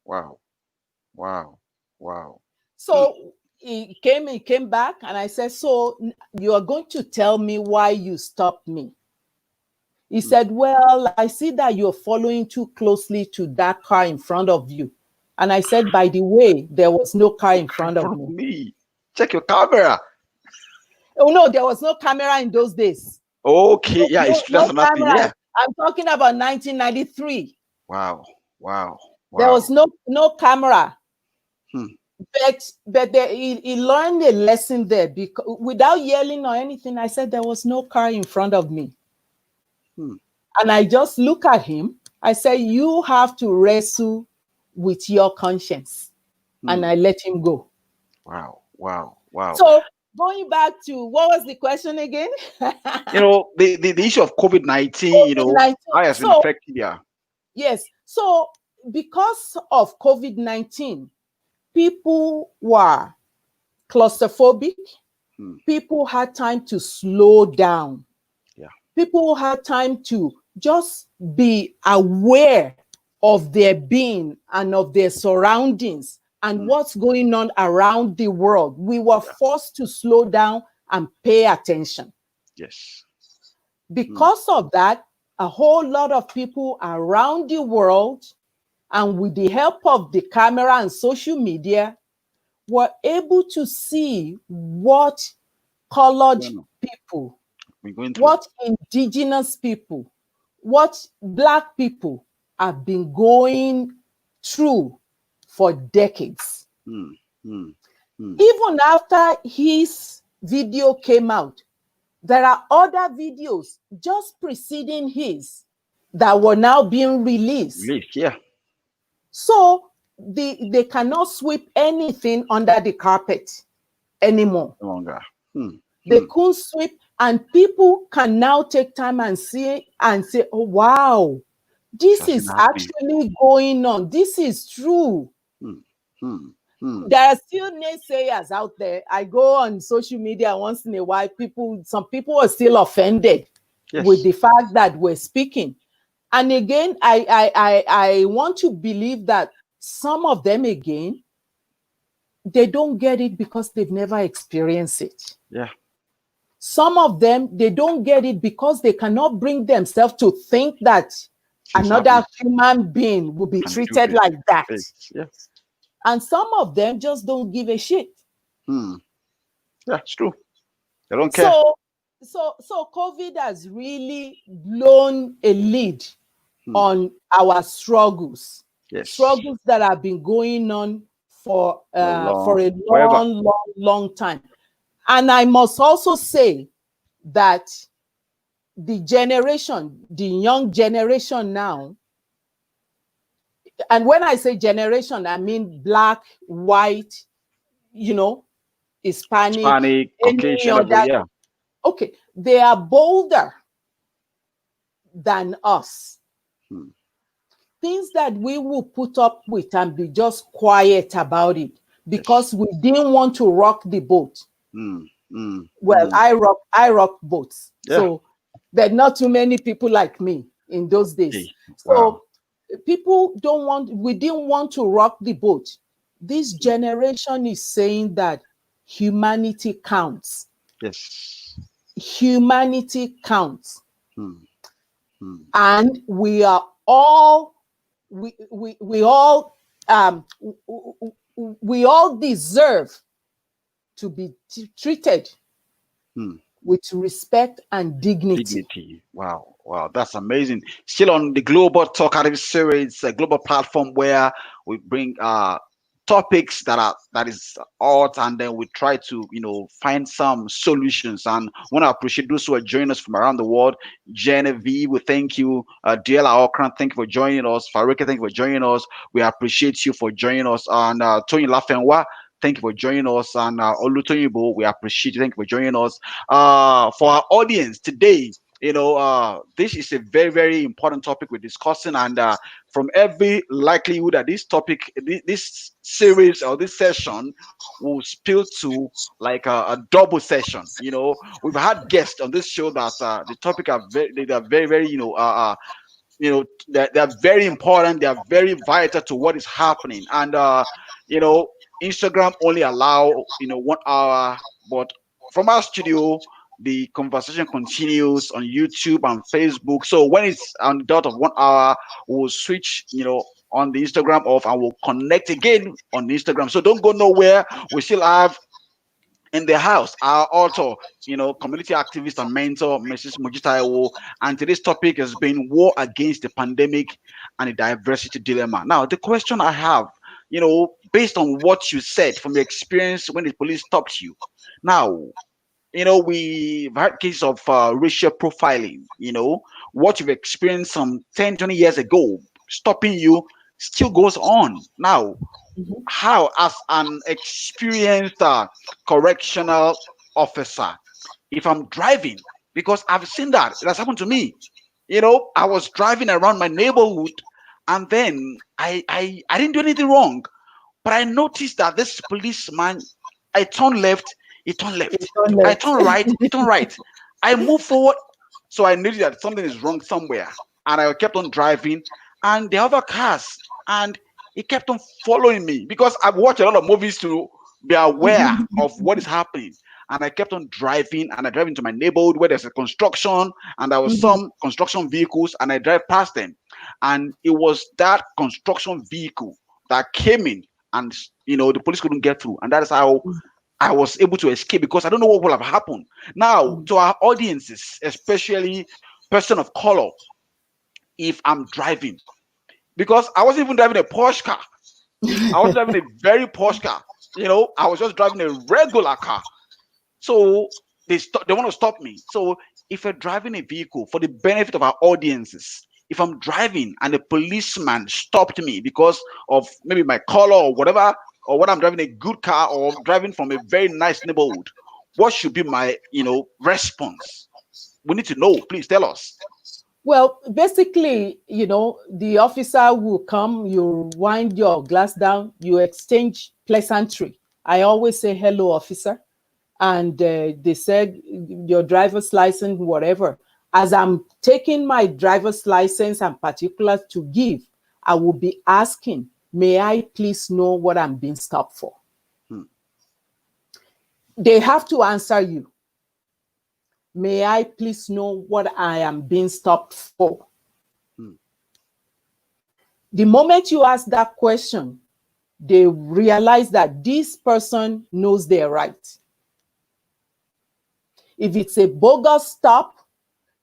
Wow. Wow. Wow. Hmm. So he came back, and I said, so you are going to tell me why you stopped me? He Hmm. said, well, I see that you're following too closely to that car in front of you. And I said, by the way, there was no car in In front of front of me. me. Check your camera. Oh no, there was no camera in those days. Okay. Yeah, it's true. That's No another thing. camera. Yeah. I'm talking about 1993. Wow. Wow. There was Wow. no camera. Hmm. He learned a lesson there, because without yelling or anything, I said there was no car in front of me. Hmm. And I just look at him. I said, you have to wrestle with your conscience. And Hmm. I let him go. Wow. Wow. Wow. So going back to, what was the question again? The issue of COVID-19, COVID-19. how has been So, affected. Yeah. yes. So because of COVID-19, people were claustrophobic. Hmm. People had time to slow down. Yeah. People had time to just be aware of their being and of their surroundings and Hmm. what's going on around the world. We were Yeah. forced to slow down and pay attention. Yes. Hmm. Because of that, a whole lot of people around the world, and with the help of the camera and social media, were able to see what colored Yeah, no. people, We're going through. what indigenous people, what black people have been going through for decades. Hmm. Hmm. Hmm. Even after his video came out, there are other videos just preceding his that were now being released. Release. Yeah. So they cannot sweep anything under the carpet anymore. No longer. Hmm. They Hmm. couldn't sweep, and people can now take time and see and say, oh wow, It this has been is happening. actually going on. This is true. Hmm. Hmm. Hmm. There are still naysayers out there. I go on social media once in a while. Some people are still offended with Yes. the fact that we're speaking. And again, I want to believe that some of them again, they don't get it because they've never experienced it. Yeah. Some of them, they don't get it because they cannot bring themselves to think that Things another happen. human being will be Can do treated this. like that. Yeah. And some of them just don't give a shit. Hmm. Yeah, it's true. They don't care. So, so COVID has really blown a lead Hmm. on our struggles, Yes. struggles that have been going on For a for long, a forever. long time. And I must also say that the young generation now, and when I say generation, I mean black, white, you know, Hispanic, Hispanic, any Caucasian, everybody. other. Yeah. Okay, they are bolder than us. Hmm. Things that we will put up with and be just quiet about it Yes. because we didn't want to rock the boat. Hmm. Hmm. Well, Hmm. I rock boats. Yeah. So there are not too many people like me in those days. Hey. Wow. So we didn't want to rock the boat. This Hmm. generation is saying that humanity counts. Yes. Humanity counts. Hmm. Hmm. And um we all deserve to be treated Hmm. with respect and dignity. Dignity. Wow. Wow. That's amazing. Still on the Global Talkative series, a global platform where we bring topics that is out, and then we try to find some solutions. And want to appreciate those who are joining us from around the world. Genevieve, we thank you. Diela Okran, thank you for joining us. Farika, thank you for joining us. We appreciate you for joining us. And Tony Lafenwa, thank you for joining us. And Olutoyibo, we appreciate you. Thank you for joining us. For our audience today, this is a very, very important topic we're discussing. And from every likelihood that this topic, this series or this session will spill to like a double session. We've had guests on this show that the topic are they are very, very, they're very important, they are very vital to what is happening. And you know Instagram only allow 1 hour, but from our studio the conversation continues on YouTube and Facebook. So when it's on the dot of 1 hour, we'll switch on the Instagram off, and we'll connect again on the Instagram. So don't go nowhere. We still have in the house our author, community activist and mentor, Mrs. Mojitaiwo. And today's topic has been war against the pandemic and the diversity dilemma. Now, the question I have, based on what you said from your experience when the police stopped you, now, we've had cases of racial profiling, what you've experienced some 10, 20 years ago, stopping you still goes on. Now, Mhm. how, as an experienced correctional officer, if I'm driving, because I've seen that it has happened to me. I was driving around my neighborhood, and then I didn't do anything wrong, but I noticed that this policeman, I turned left, he turned It's left. on I left. turned right, he turned right. I moved forward, so I noticed that something is wrong somewhere, and I kept on driving, and the other cars, and he kept on following me because I've watched a lot of movies to be aware of what is happening. And I kept on driving, and I drive into my neighborhood where there's a construction, and there was Mhm. some construction vehicles, and I drive past them, and it was that construction vehicle that came in, and the police couldn't get through, and that is how I was able to escape, because I don't know what will have happened. Now, Mhm. to our audiences, especially person of color, if I'm driving, because I wasn't even driving a Porsche car, I wasn't driving a very Porsche car. I was just driving a regular car. So they want to stop me. So if you're driving a vehicle, for the benefit of our audiences, if I'm driving and a policeman stopped me because of maybe my color or whatever, or what I'm driving a good car or driving from a very nice neighborhood, what should be my response? We need to know. Please tell us. Well, basically, the officer will come, you wind your glass down, you exchange pleasantry. I always say, hello, officer. And they said, your driver's license, whatever. As I'm taking my driver's license and particulars to give, I will be asking, may I please know what I'm being stopped for? Hmm. They have to answer you. May I please know what I am being stopped for? Hmm. The moment you ask that question, they realize that this person knows their right. If it's a bogus stop,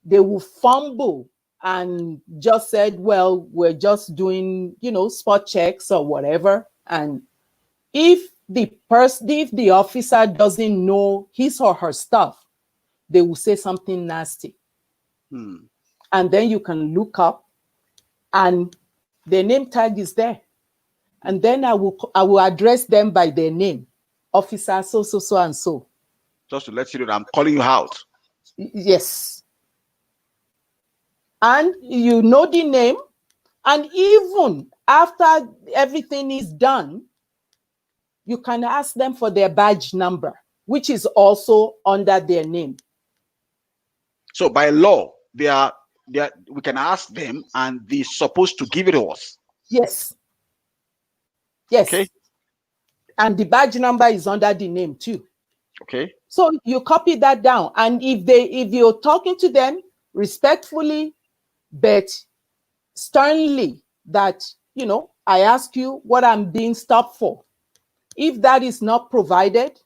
they will fumble and just said, well, we're just doing, spot checks or whatever. And if the officer doesn't know his or her stuff, they will say something nasty. Hmm. And then you can look up and their name tag is there. Hmm. And then I will address them by their name. Officer so, so, so, and so. Just to let you know that I'm calling you out. Yes. And you know the name. And even after everything is done, you can ask them for their badge number, which is also under their name. So by law, we can ask them and they're supposed to give it to us. Yes. Okay. Yes. And the badge number is under the name too. Okay. So you copy that down. And if you're talking to them respectfully, but sternly, that, I ask you what I'm being stopped for. If that is not provided,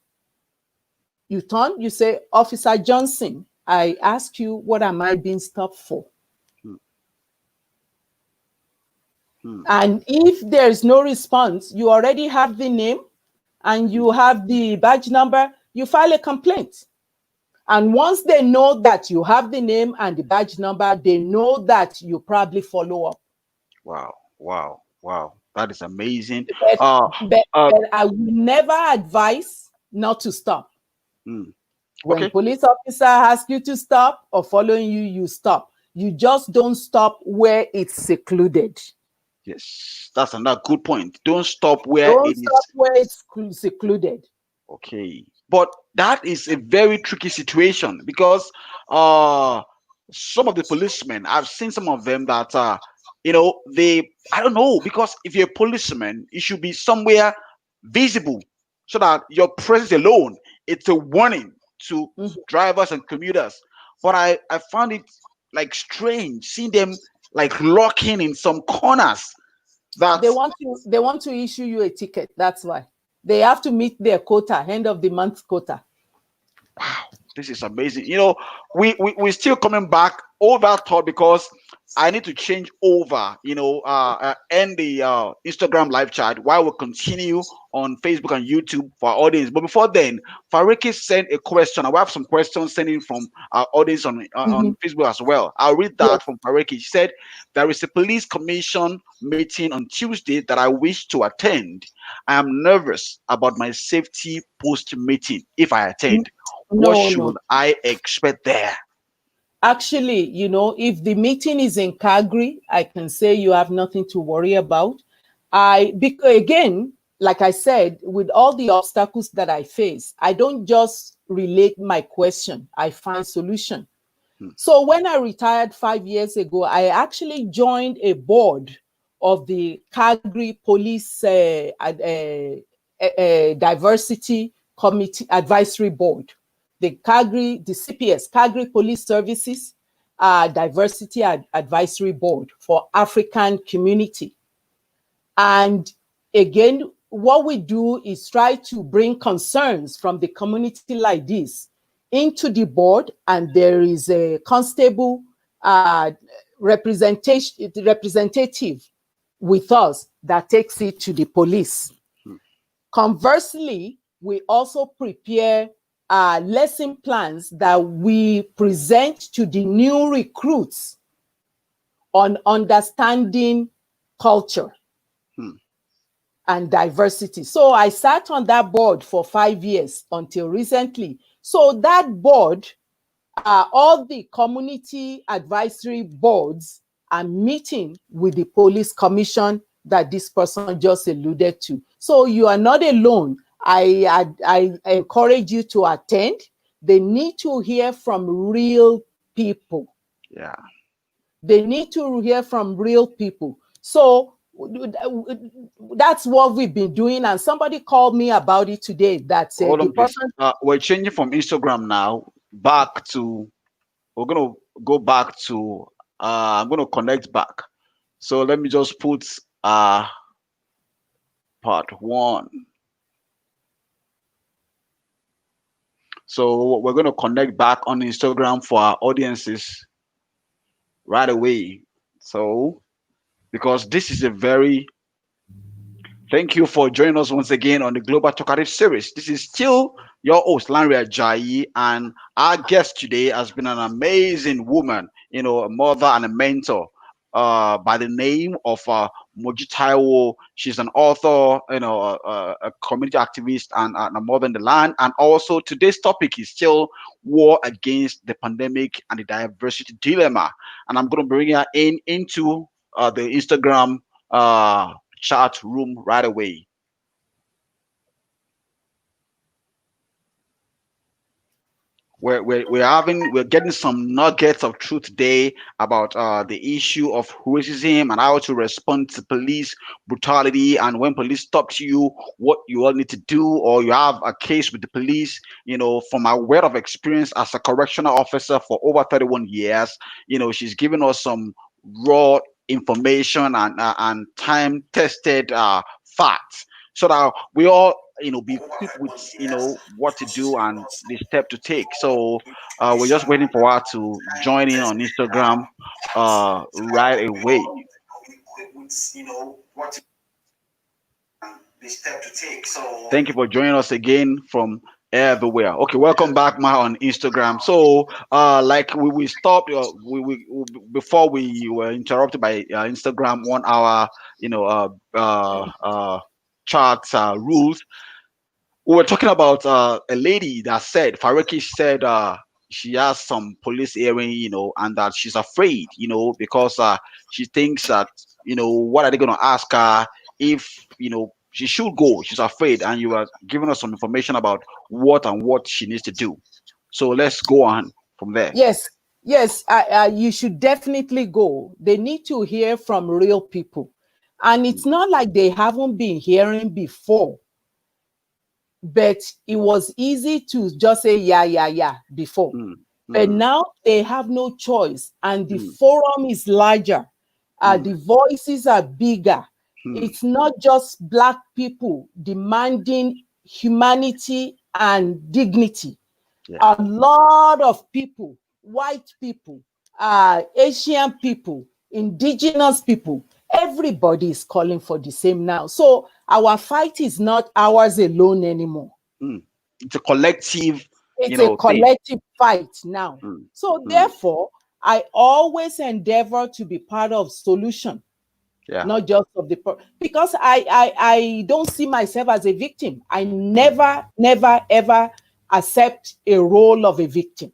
you turn, you say, Officer Johnson, I ask you, what am I being stopped for? Hmm. Hmm. And if there is no response, you already have the name and Hmm. you have the badge number, you file a complaint. And once they know that you have the name and the badge number, they know that you probably follow up. Wow. Wow. Wow. That is amazing. But, Uh, but, uh, but I will never advise not to stop. hmm. When Okay. police officer asks you to stop or following you, you stop. You just don't stop where it's secluded. Yes. That's another good point. Don't stop where Don't it stop is. where it's secluded. Okay. But that is a very tricky situation because uh some of the policemen, I've seen some of them that they, I don't know, because if you're a policeman, it should be somewhere visible so that your presence alone, it's a warning to Mhm. drivers and commuters. But I found it like strange seeing them like locking in some corners that. They want to issue you a ticket. That's why they have to meet their quota, end of the month quota. Wow, this is amazing. We're still coming back all that thought because I need to change over, end the Instagram live chat while we continue on Facebook and YouTube for our audience. But before then, Fariki sent a question. I have some questions sending from our audience on Mhm. Facebook as well. I'll read Yes. that from Fariki. She said, there is a police commission meeting on Tuesday that I wish to attend. I am nervous about my safety post meeting if I attend. What No, no. should I expect there? Actually, if the meeting is in Calgary, I can say you have nothing to worry about. Because again, like I said, with all the obstacles that I face, I don't just relate my question, I find solution. Hmm. So when I retired 5 years ago, I actually joined a board of the Calgary Police Diversity Committee Advisory Board, the CPS, Calgary Police Services Diversity Advisory Board for African Community. And again, what we do is try to bring concerns from the community like this into the board, and there is a constable representative with us that takes it to the police. Hmm. Conversely, we also prepare lesson plans that we present to the new recruits on understanding culture Hmm. and diversity. So I sat on that board for 5 years until recently. So that board all the community advisory boards are meeting with the police commission that this person just alluded to. So you are not alone. I encourage you to attend. They need to hear from real people. Yeah. They need to hear from real people. So that's what we've been doing. And somebody called me about it today that Hold the on, please. person. We're changing from Instagram now back to. We're gonna go back to. I'm gonna connect back. So let me just put part one. So we're gonna connect back on Instagram for our audiences right away. So because this is a very thank you for joining us once again on the Global Talkative Series. This is still your host, Lanre Ajayi, and our guest today has been an amazing woman, a mother and a mentor by the name of Moji Taiwo. She's an author, a community activist, and a mother in the land. And also, today's topic is still war against the pandemic and the diversity dilemma. And I'm going to bring her into the Instagram chat room right away. We're getting some nuggets of truth today about the issue of racism and how to respond to police brutality, and when police stop you, what you all need to do, or you have a case with the police. From my word of experience as a correctional officer for over 31 years, she's given us some raw information and time tested facts, so that we all be equipped with what to do and the step to take. So we're just waiting for her to join in on Instagram right away. Thank you for joining us again from everywhere. Okay, welcome back, Ma, on Instagram. So, like we stopped, before we were interrupted by Instagram 1 hour, chart rules. We were talking about a lady that said Faraki said she has some police hearing, and that she's afraid, because she thinks that what are they going to ask her if she should go. She's afraid, and you are giving us some information about what she needs to do. So let's go on from there. Yes, yes, you should definitely go. They need to hear from real people. And it's Mm, not like they haven't been hearing before, but it was easy to just say, yeah, yeah, yeah, before. mm, But mm, now they have no choice, and the mm, forum is larger. mm, The voices are bigger. mm. It's not just Black people demanding humanity and dignity. Yeah. A lot of people, white people, Asian people, indigenous people, everybody is calling for the same now. So our fight is not ours alone anymore. Mm. It's a collective, It's a thing. collective fight now. Mm, So mm. therefore, I always endeavor to be part of solution, Yeah. not just of the because I don't see myself as a victim. I Mm, never ever accept a role of a victim,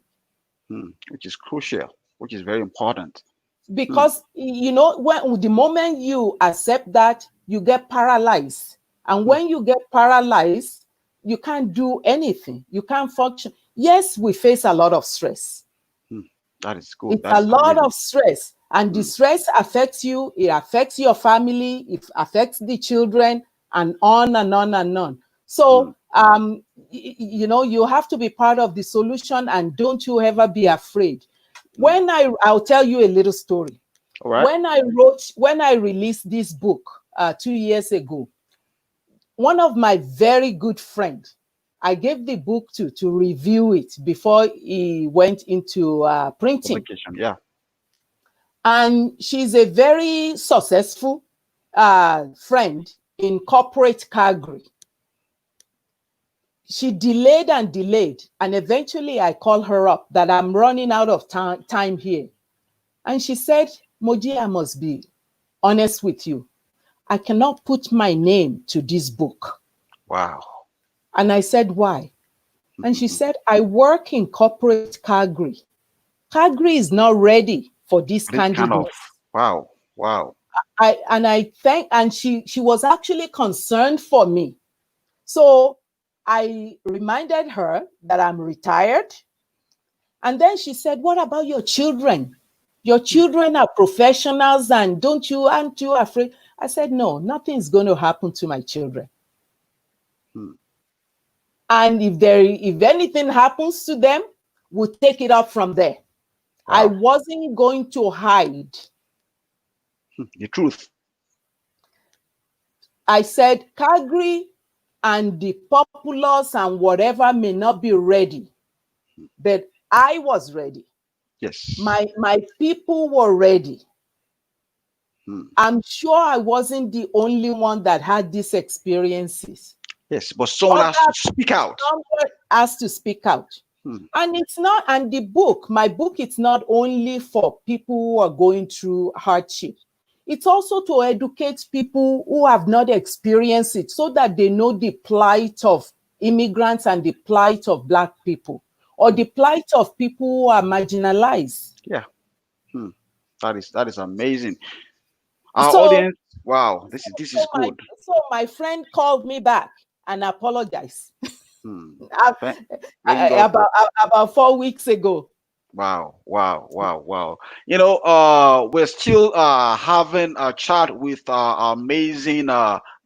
which is crucial, which is very important. Mm, because when the moment you accept that, you get paralyzed, and mm, when you get paralyzed, you can't do anything, you can't function. Yes, we face a lot of stress. mm. That is good. It's a That's lot amazing. of stress, and the Mm, stress affects you, it affects your family, it affects the children, and on and on and on. mm, So you have to be part of the solution, and don't you ever be afraid. mm. I'll tell you a little story. All right. When I released this book 2 years ago, one of my very good friends, I gave the book to review it before he went into printing. Publication. Yeah. And she's a very successful friend in corporate Calgary. She delayed and delayed, and eventually I called her up that I'm running out of time here. And she said, Moji, I must be honest with you. I cannot put my name to this book. Wow. And I said, why? And she said, I work in corporate Calgary. Calgary is not ready for this This kind of, candidness. wow, wow. And she was actually concerned for me. So I reminded her that I'm retired. And then she said, what about your children? Your children are professionals, and aren't you afraid? I said, no, nothing's going to happen to my children. Hmm. And if anything happens to them, we'll take it up from there. I Wow. wasn't going to hide. The truth. I said, Calgary and the populace and whatever may not be ready, but I was ready. Yes. My people were ready. Hmm. I'm sure I wasn't the only one that had these experiences. Yes, but someone has to Others, speak out. someone has to speak out. Hmm. And it's not, and my book, it's not only for people who are going through hardship. It's also to educate people who have not experienced it so that they know the plight of immigrants and the plight of Black people, or the plight of people who are marginalized. Yeah. Hmm. That is amazing. Our So, audience, wow, this is good. so my friend called me back and apologized Hmm. uh, Thank, thank God for, about 4 weeks ago. wow, wow, wow, wow. We're still having a chat with our amazing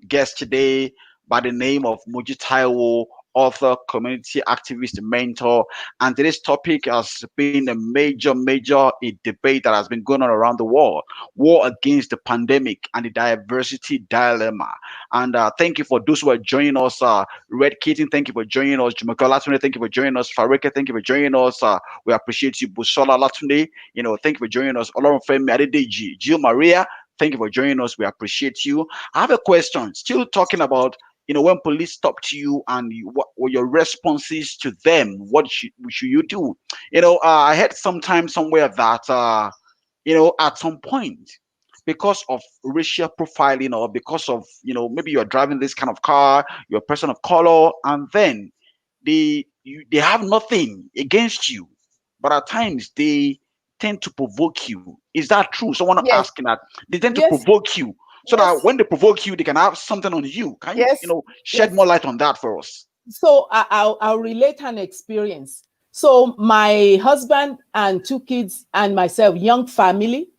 guest today by the name of Muji Taiwo, author, community activist, mentor. And today's topic has been a major debate that has been going on around the world: war against the pandemic and the diversity dilemma. And thank you for those who are joining us. Red Kitten, thank you for joining us. Jumoke Latunde, thank you for joining us. Farika, thank you for joining us. We appreciate you. Busola Latunde, thank you for joining us. Olorunfemi Adedeji, Jill Maria, thank you for joining us. We appreciate you. I have a question. Still talking about, when police stopped you and what were your responses to them? What should you do? I heard sometime somewhere that at some point, because of racial profiling, or because of, maybe you're driving this kind of car, you're a person of color, and then they have nothing against you, but at times they tend to provoke you. Is that true? Someone Yes, asking that they tend to yes, provoke you, so that yes, when they provoke you, they can have something on you. Can you, yes, shed more yes. light on that for us? So I'll relate an experience. So my husband and two kids and myself, young family,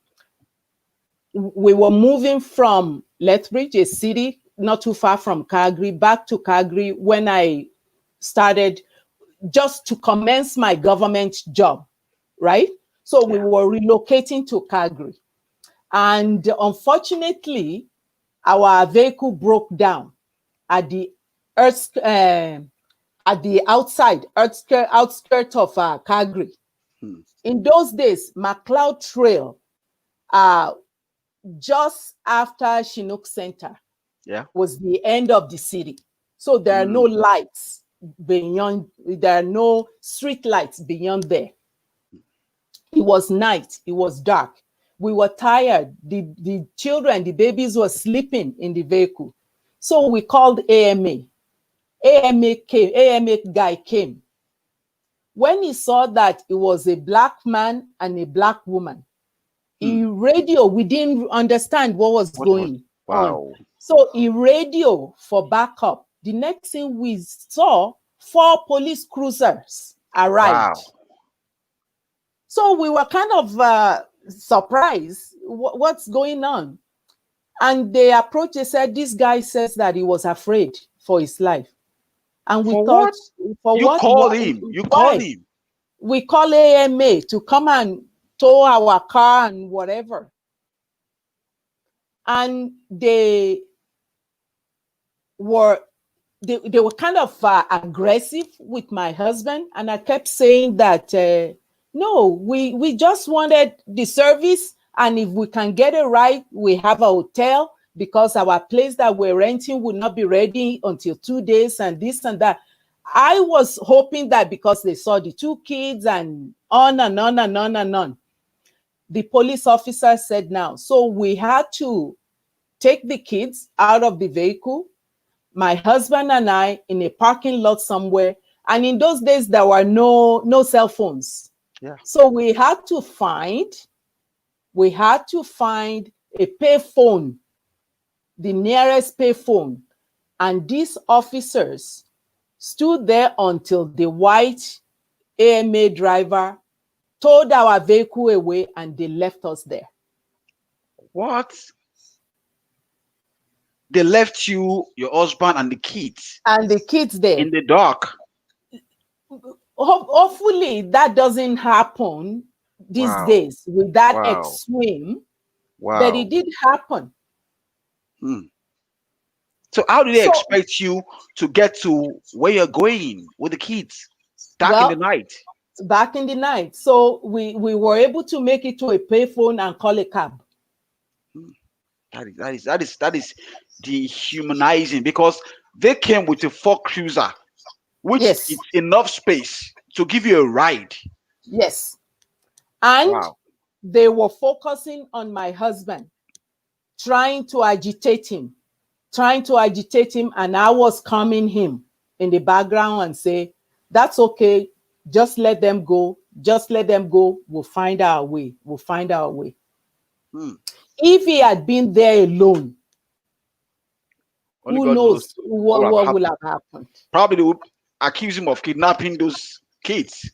we were moving from Lethbridge, a city not too far from Calgary, back to Calgary when I started just to commence my government job, right? So we Yeah. were relocating to Calgary. And unfortunately, our vehicle broke down at the earth, at the outskirt of Calgary. Hmm. In those days, McLeod Trail, uh, just after Chinook Center, Yeah. was the end of the city. So there are no Hmm. lights beyond, there are no street lights beyond there. It was night, it was dark. We were tired. The children, the babies were sleeping in the vehicle. So we called AMA. AMA guy came. When he saw that it was a Black man and a Black woman, Hmm. we didn't understand what was What was, going on. wow. So he radio for backup. The next thing we saw, 4 police cruisers arrived. Wow. So we were kind of surprised. What's going on? And they approached, they said, this guy says that he was afraid for his life. And we For thought, what? for You what? called him. You called Why? him. We call AMA to come and tow our car and whatever. And were they were kind of aggressive with my husband, and I kept saying that no, we just wanted the service, and if we can get it right, we have a hotel, because our place that we're renting would not be ready until 2 days, and this and that. I was hoping that because they saw the two kids and on and on and on and on, the police officer said now. So we had to take the kids out of the vehicle, my husband and I, in a parking lot somewhere. And in those days, there were no cell phones. Yeah. So we had to find a payphone, the nearest payphone. And these officers stood there until the white AMA driver towed our vehicle away and they left us there. What? They left you, your husband, and the kids And the kids there. in the dark. Hopefully that doesn't happen these Wow. days with that Wow. extreme, but it Wow. did happen. Hmm. So how do they So, expect you to get to where you're going with the kids? Dark in the well, night. back in the night, so we were able to make it to a payphone and call a cab. Hmm. That is dehumanizing because they came with a Ford Cruiser, which Yes, it's enough space to give you a ride. yes. And Wow. they were focusing on my husband, trying to agitate him, and I was calming him in the background and say, that's okay, just let them go, we'll find our way, Hmm. If he had been there alone, Only who God knows knows what would have what will happened. have happened. Probably they would accuse him of kidnapping those kids.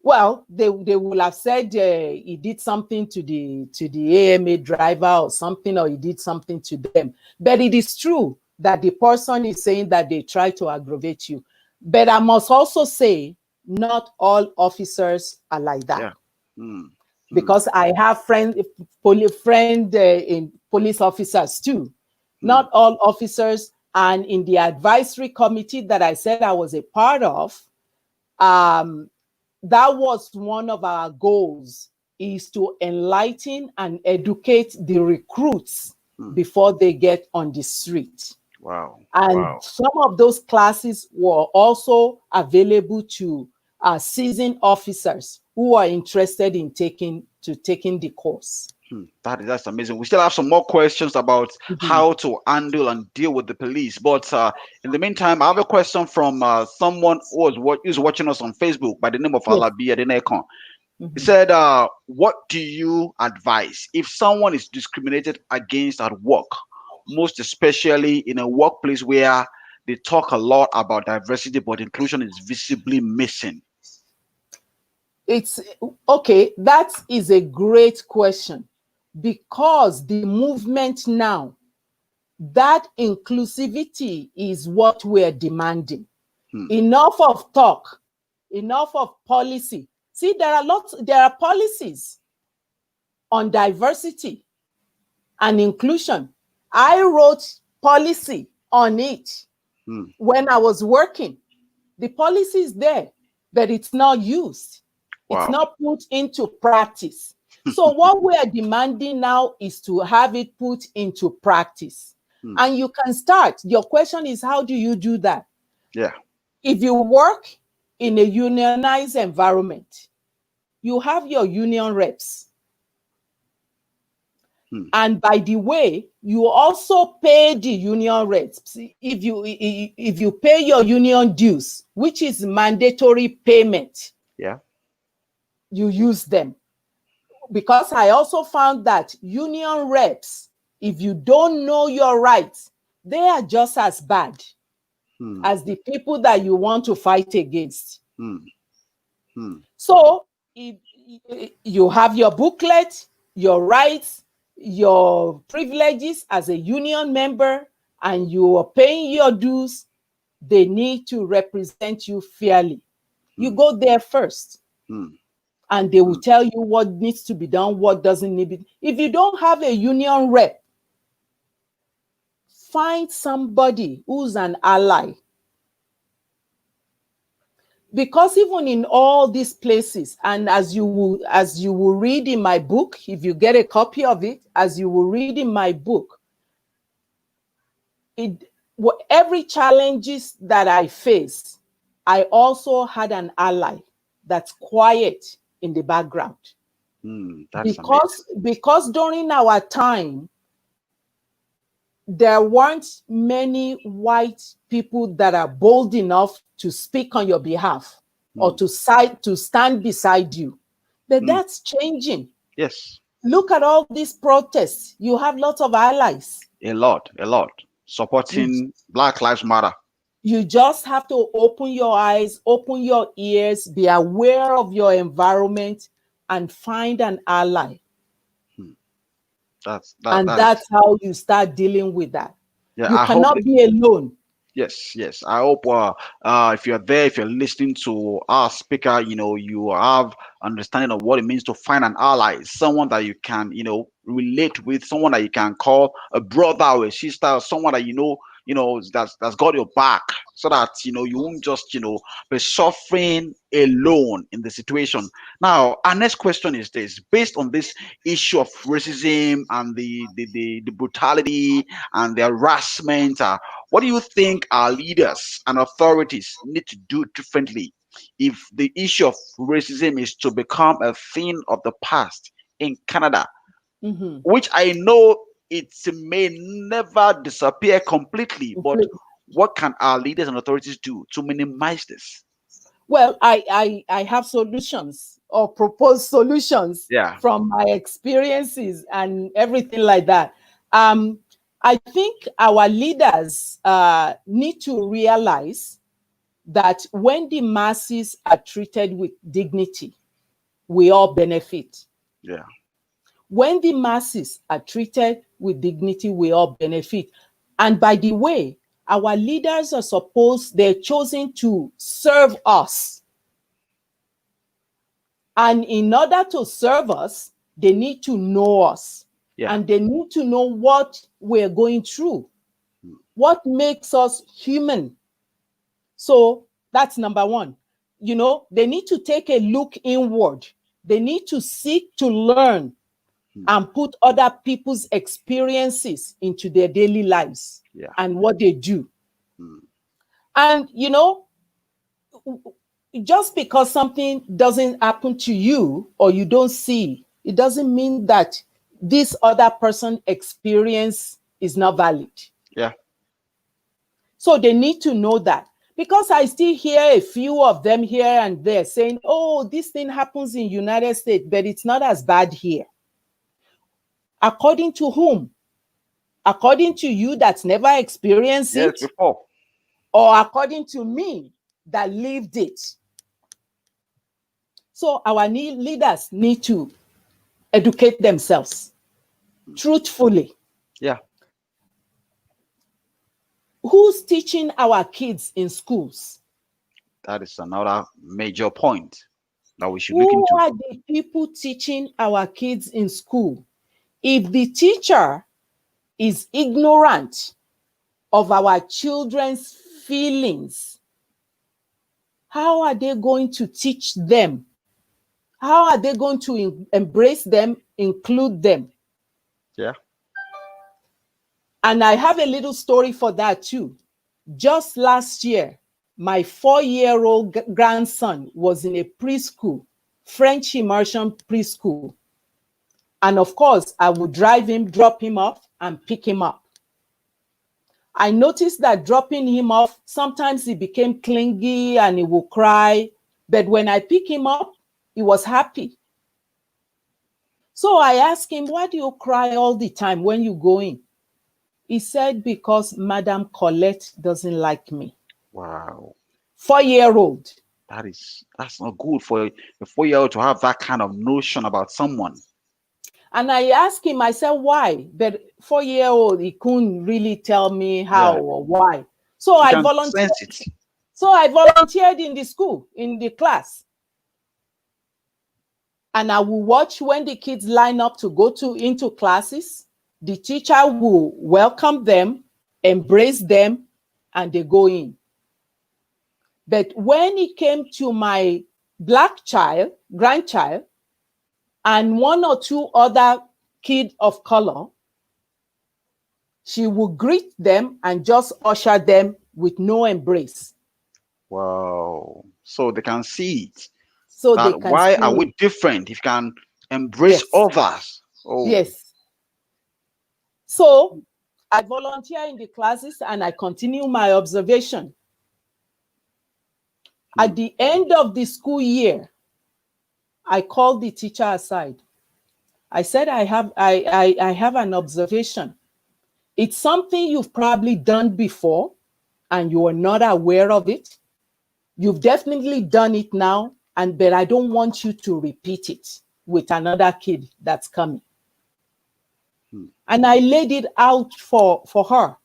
Well, they will have said he did something to the AMA driver or something, or he did something to them. But it is true that the person is saying that they try to aggravate you. But I must also say, not all officers are like that, Yeah. Hmm. Hmm. because I have in police officers too. Hmm. Not all officers, and in the advisory committee that I said I was a part of, um, that was one of our goals, is to enlighten and educate the recruits Hmm. before they get on the street. Wow. And Wow. some of those classes were also available to seasoned officers who are interested in taking the course. Hmm, that's amazing. We still have some more questions about Mhm. how to handle and deal with the police. But in the meantime, I have a question from someone who's watching us on Facebook by the name of Yes. Alabi Adenekon. He Mhm. said, "What do you advise if someone is discriminated against at work, most especially in a workplace where they talk a lot about diversity, but inclusion is visibly missing?" It's okay. That is a great question, because the movement now, that inclusivity is what we're demanding. Hmm, Enough of talk, enough of policy. See, there are policies on diversity and inclusion. I wrote policy on it hmm, when I was working. The policy is there, but it's not used. It's wow. not put into practice. So what we are demanding now is to have it put into practice. Hmm, And you can start. Your question is, how do you do that? yeah. If you work in a unionized environment, you have your union reps. Hmm, And by the way, you also pay the union reps. If you pay your union dues, which is mandatory payment, yeah. you use them. Because I also found that union reps, if you don't know your rights, they are just as bad Hmm, as the people that you want to fight against. hmm, hmm, So if you have your booklet, your rights, your privileges as a union member, and you are paying your dues, they need to represent you fairly. You hmm, go there first, hmm, and they will hmm. tell you what needs to be done, what doesn't need to be. If you don't have a union rep, find somebody who's an ally. Because even in all these places, and as you will read in my book, if you get a copy of it, as you will read in my book, it every challenges that I face, I also had an ally that's quiet in the background. That's amazing. Because during our time, there weren't many white people that are bold enough to speak on your behalf. or to stand beside you. But Mm. that's changing. Yes, Look at all these protests. You have lots of allies. a lot. You Supporting Black Lives Matter. you just have to open your eyes, open your ears, be aware of your environment, and find an ally. Hmm. That And is, that's how you start dealing with that. yeah. You I hope cannot that, be alone. yes, yes. I hope if you're there, if you're listening to our speaker, you have understanding of what it means to find an ally, someone that you can, relate with, someone that you can call a brother or a sister, someone that that's got your back, so that you won't just be suffering alone in the situation. Now, our next question is this: based on this issue of racism and the brutality and the harassment. What do you think our leaders and authorities need to do differently if the issue of racism is to become a thing of the past in Canada, Mhm. which I know it may never disappear completely, but what can our leaders and authorities do to minimize this? Well, I have solutions or proposed solutions Yeah, from my experiences and everything like that. Um, I think our leaders need to realize that when the masses are treated with dignity, we all benefit. yeah, When the masses are treated with dignity, we all benefit. And by the way, our leaders are supposed, they're chosen to serve us. And in order to serve us, they need to know us. yeah, And they need to know what we're going through, what makes us human. So that's number one. They need to take a look inward. They need to seek to learn mm, and put other people's experiences into their daily lives yeah, and what they do. mm, And, just because something doesn't happen to you or you don't see, it doesn't mean that this other person experience is not valid. yeah, So they need to know that. Because I still hear a few of them here and there saying, oh, this thing happens in United States, but it's not as bad here. According to whom? According to you that's never experienced yes, it, before, or according to me that lived it? So our leaders need to educate themselves truthfully. yeah, Who's teaching our kids in schools? that is another major point that we should look Who into. are the people teaching our kids in school? If the teacher is ignorant of our children's feelings, how are they going to teach them? How are they going to embrace them, include them? Yeah, And I have a little story for that too. Just last year, my 4-year-old grandson was in a preschool, French immersion preschool. And of course, I would drive him, drop him off, and pick him up. I noticed that dropping him off, sometimes he became clingy and he would cry. But when I pick him up, he was happy. So I asked him, why do you cry all the time when you go in? He said, because Madam Colette doesn't like me. wow. 4-year-old. That's not good for a 4-year-old to have that kind of notion about someone. And I asked him, I said, why? But 4-year-old, he couldn't really tell me how Yeah, or why. So you I can volunteered. sense it. So I volunteered in the school, in the class. And I will watch when the kids line up to go into classes. The teacher will welcome them, embrace them, and they go in. But when it came to my black child, grandchild, and one or two other kids of color, she would greet them and just usher them with no embrace. Wow. So they can see it. So they That can why are see it. we different? If you can embrace Yes, others. Oh, yes. So I volunteer in the classes and I continue my observation. At Hmm. the end of the school year, I called the teacher aside. I said, I have an observation. It's something you've probably done before and you are not aware of it. You've definitely done it now, and but I don't want you to repeat it with another kid that's coming. Hmm. And I laid it out for her.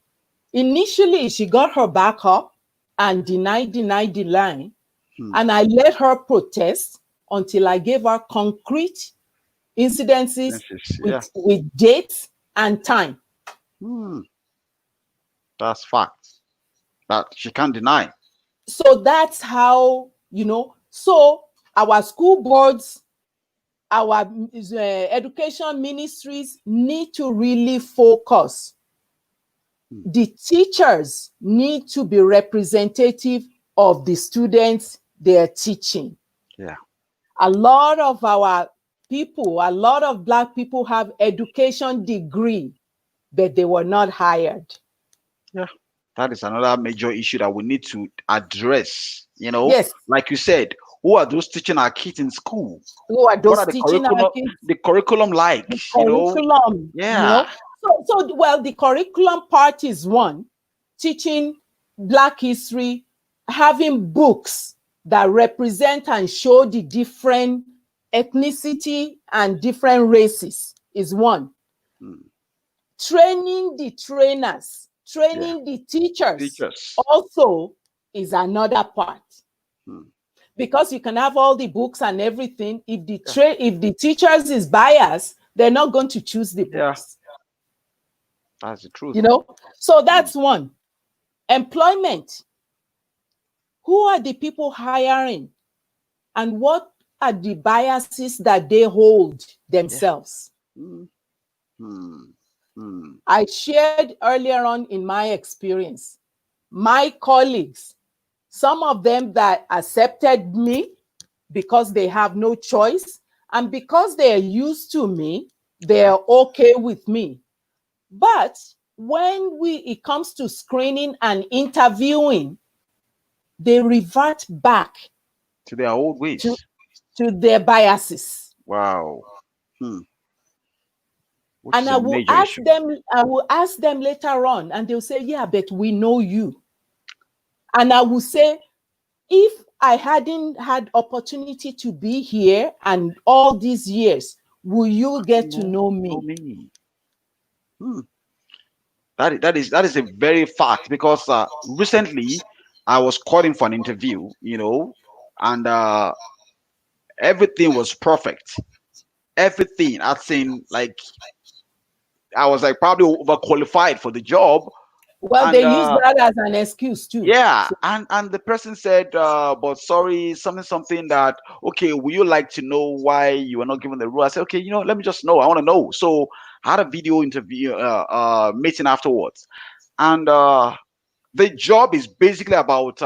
Initially, she got her back up and denied. Hmm. And I let her protest until I gave her concrete incidences Yeah. with dates and time. Hmm. That's fact. That she can't deny. So that's how, so our school boards, our education ministries need to really focus. Hmm. The teachers need to be representative of the students they're teaching. Yeah. A lot of our people, a lot of Black people have education degree, but they were not hired. Yeah. That is another major issue that we need to address. Yes, Like you said, who are those teaching our kids in school? who are What those are the teaching our curriculum kids the curriculum like? the curriculum, Yeah. So well, the curriculum part is one, teaching Black history, having books that represent and show the different ethnicity and different races is one. Hmm. Training the trainers, Yeah. training the teachers Teachers. also is another part. Hmm. Because you can have all the books and everything, if Yeah. if the teachers is biased, they're not going to choose the Yeah. books. That's the truth. You know, so Hmm. that's one. Employment. Who are the people hiring, and what are the biases that they hold Yeah. themselves? Hmm. Hmm. Hmm. I shared earlier on in my experience, my colleagues, some of them that accepted me because they have no choice, and because they are used to me, they Yeah. are okay with me. But when it comes to screening and interviewing, they revert back To their old to, ways. to their biases. Wow. Hmm. Which And is a major issue. I will ask them later on, and they'll say, yeah, but we know you. And I will say, if I hadn't had opportunity to be here and all these years, will you get to No, know no me? me. Hmm. That is a very fact because recently I was calling for an interview, and everything was perfect. Everything I'd seen, like I was like probably overqualified for the job, Well, and they use that as an excuse too. yeah, So, and the person said, but sorry, something that okay, would you like to know why you were not given the role? I said, okay, let me just know. I want to know. So I had a video interview, meeting afterwards, and the job is basically about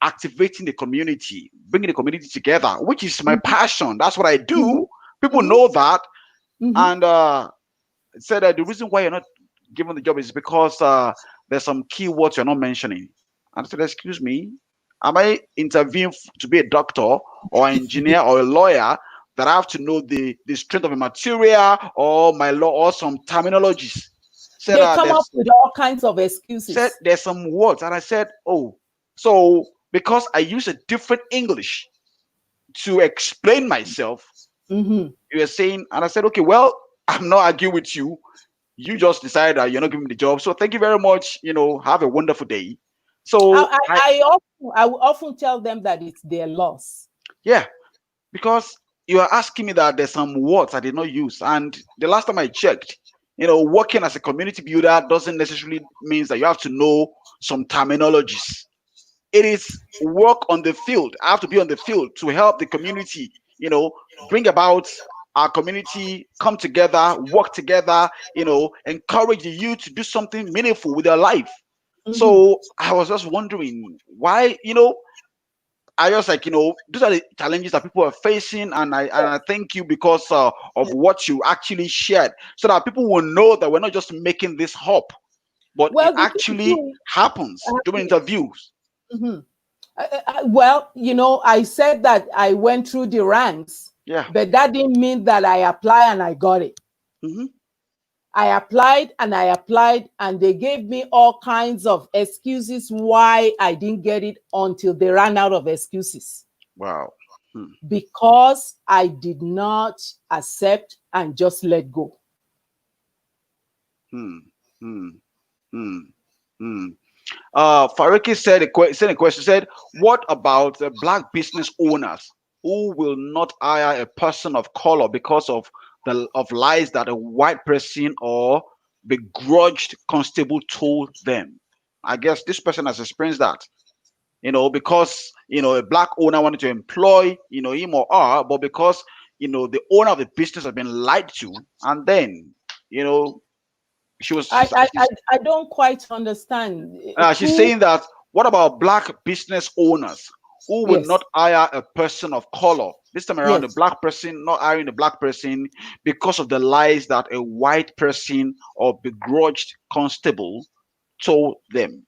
activating the community, bringing the community together, which is my mhm, passion. That's what I mhm, do. People mhm, know that, mhm. and said that the reason why you're not given the job is because there's some keywords you're not mentioning. And I said, excuse me, am I interviewing to be a doctor or engineer or a lawyer that I have to know the strength of a material or my law or some terminologies? Said They come up there's with all kinds of said excuses. there's some words, and I said, oh, so because I use a different English to explain myself, Mhm. you're saying, and I said, okay, well, I'm not arguing with you. You just decided that you're not giving me the job. So thank you very much. Have a wonderful day. So I will often tell them that it's their loss. yeah, because you are asking me that there's some words I did not use. And the last time I checked, working as a community builder doesn't necessarily means that you have to know some terminologies. It is work on the field. I have to be on the field to help the community, bring about our community, come together, work together, encourage the youth to do something meaningful with their life. Mhm. So I was just wondering why, I just like, these are the challenges that people are facing, and I thank you because of what you actually shared, so that people will know that we're not just making this up, but it Well, the thing actually too, happens during interviews. mhm. Well, I said that I went through the ranks, Yeah. but that didn't mean that I applied and I got it. Hmm. I applied and I applied, and they gave me all kinds of excuses why I didn't get it until they ran out of excuses Wow. Hmm. because I did not accept and just let go. Hmm. Hmm. Hmm. Hmm. Fariki said a question. Said, "What about the black business owners who will not hire a person of color because of the of lies that a white person or begrudged constable told them?" I guess this person has experienced that. Because a black owner wanted to employ him or her, but because the owner of the business has been lied to, and then you know she was I she's, I I, she's I don't quite understand She's who. saying that what about black business owners who will Yes, not hire a person of color? This time around, the yes. black person not hiring the black person because of the lies that a white person or begrudged constable told them.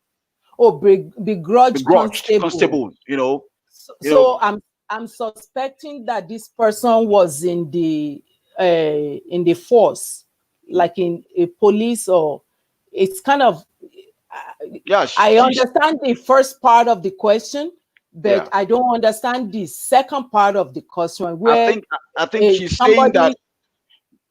Oh, begrudge Begrudged constable. constable, you know, So, you know, so I'm suspecting that this person was in the force, like in a police, or it's kind of. yeah, I understand the first part of the question, but yeah. I don't understand the second part of the question I where think I think she's saying that somebody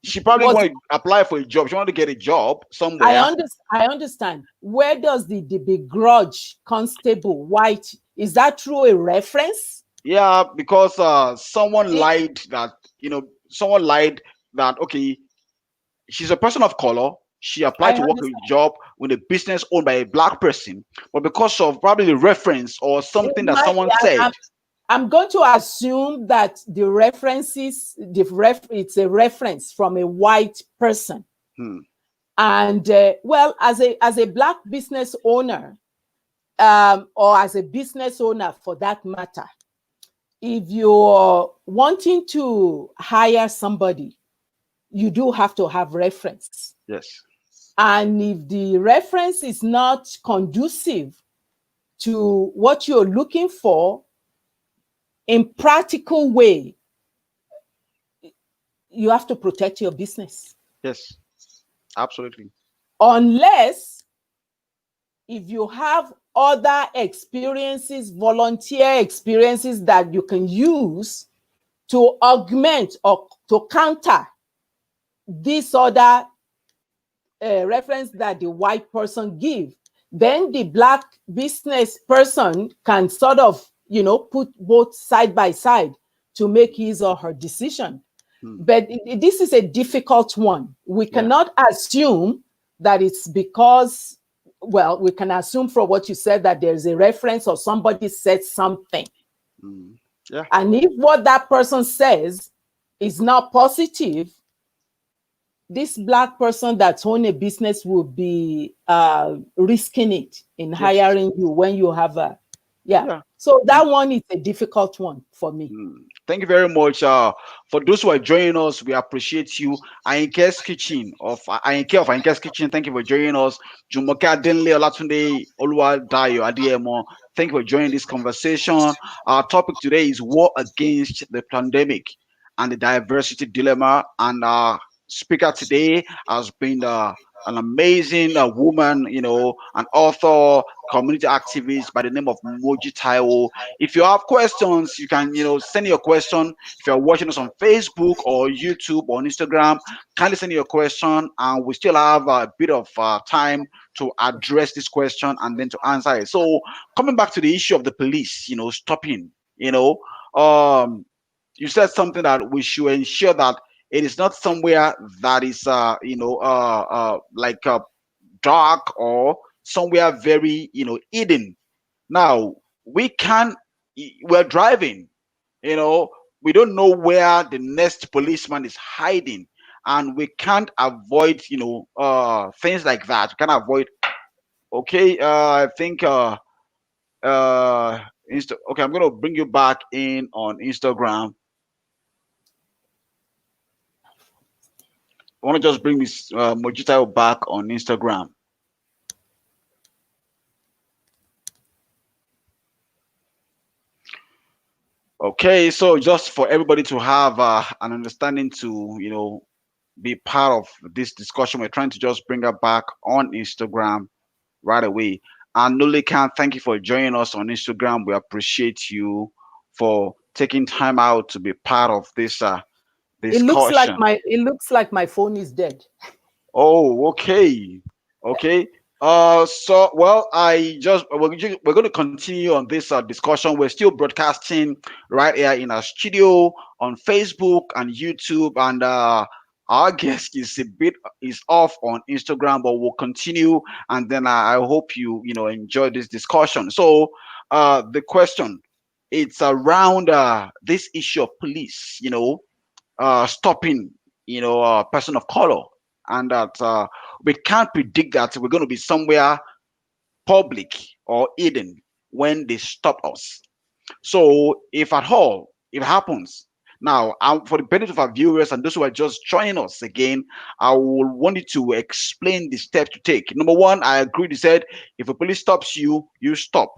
she probably was. wanted to apply for a job. She wanted to get a job I somewhere. understand. I understand. Where does the begrudge constable white, is that through a reference? Yeah, because someone It, lied that someone lied that okay, she's a person of color. She applied I to work a understand. job with a business owned by a black person, but because of probably the reference or It something that might, someone said. I'm going to assume that it's a reference from a white person. Hmm, And well, as a black business owner, or as a business owner for that matter, if you're wanting to hire somebody, you do have to have reference. yes, And if the reference is not conducive to what you're looking for in practical way, you have to protect your business. yes, absolutely. Unless if you have other experiences, volunteer experiences that you can use to augment or to counter this other reference that the white person give, then the black business person can sort of, put both side by side to make his or her decision. Hmm, But this is a difficult one. We yeah, cannot assume that it's because, well, we can assume from what you said that there's a reference or somebody said something. hmm, yeah, And if what that person says is not positive, this black person that's own a business will be risking it in yes, hiring you when you have a, yeah. yeah. So Thank that one is a difficult one for me. Thank you very much. For those who are joining us, we appreciate you. Ayinke's Kitchen of Ayinke of Ayinke's Kitchen. Thank you for joining us. Jumoke Adenle Olatunde Oluwadayo Adiemo. Thank you for joining this conversation. Our topic today is war against the pandemic and the diversity dilemma. And our speaker today has been an amazing woman, an author, community activist by the name of Moji Taiwo. If you have questions, you can, send your question. If you're watching us on Facebook or YouTube or on Instagram, kindly send your question, and we still have a bit of time to address this question and then to answer it. So, coming back to the issue of the police, stopping, um, you said something that we should ensure that it is not somewhere that is, like dark or somewhere very, hidden. Now we can we're driving, you know, we don't know where the next policeman is hiding, and we can't avoid, things like that. We can't avoid. Okay, I think okay, I'm gonna bring you back in on Instagram. I want to just bring this Mojito back on Instagram. Okay, so just for everybody to have an understanding to, be part of this discussion, we're trying to just bring her back on Instagram right away. And Nulikan, thank you for joining us on Instagram. We appreciate you for taking time out to be part of this discussion. It looks like my phone is dead. Oh, okay, okay. So well, we're going to continue on this discussion. We're still broadcasting right here in our studio on Facebook and YouTube, and our guest is off on Instagram, but we'll continue. And then I hope you enjoy this discussion. So, the question it's around this issue of police. Stopping, a person of color, and that we can't predict that we're going to be somewhere public or hidden when they stop us. So, if at all, it happens. Now, for the benefit of our viewers and those who are just joining us again, I will want you to explain the steps to take. Number one, I agree. You said if a police stops you, you stop.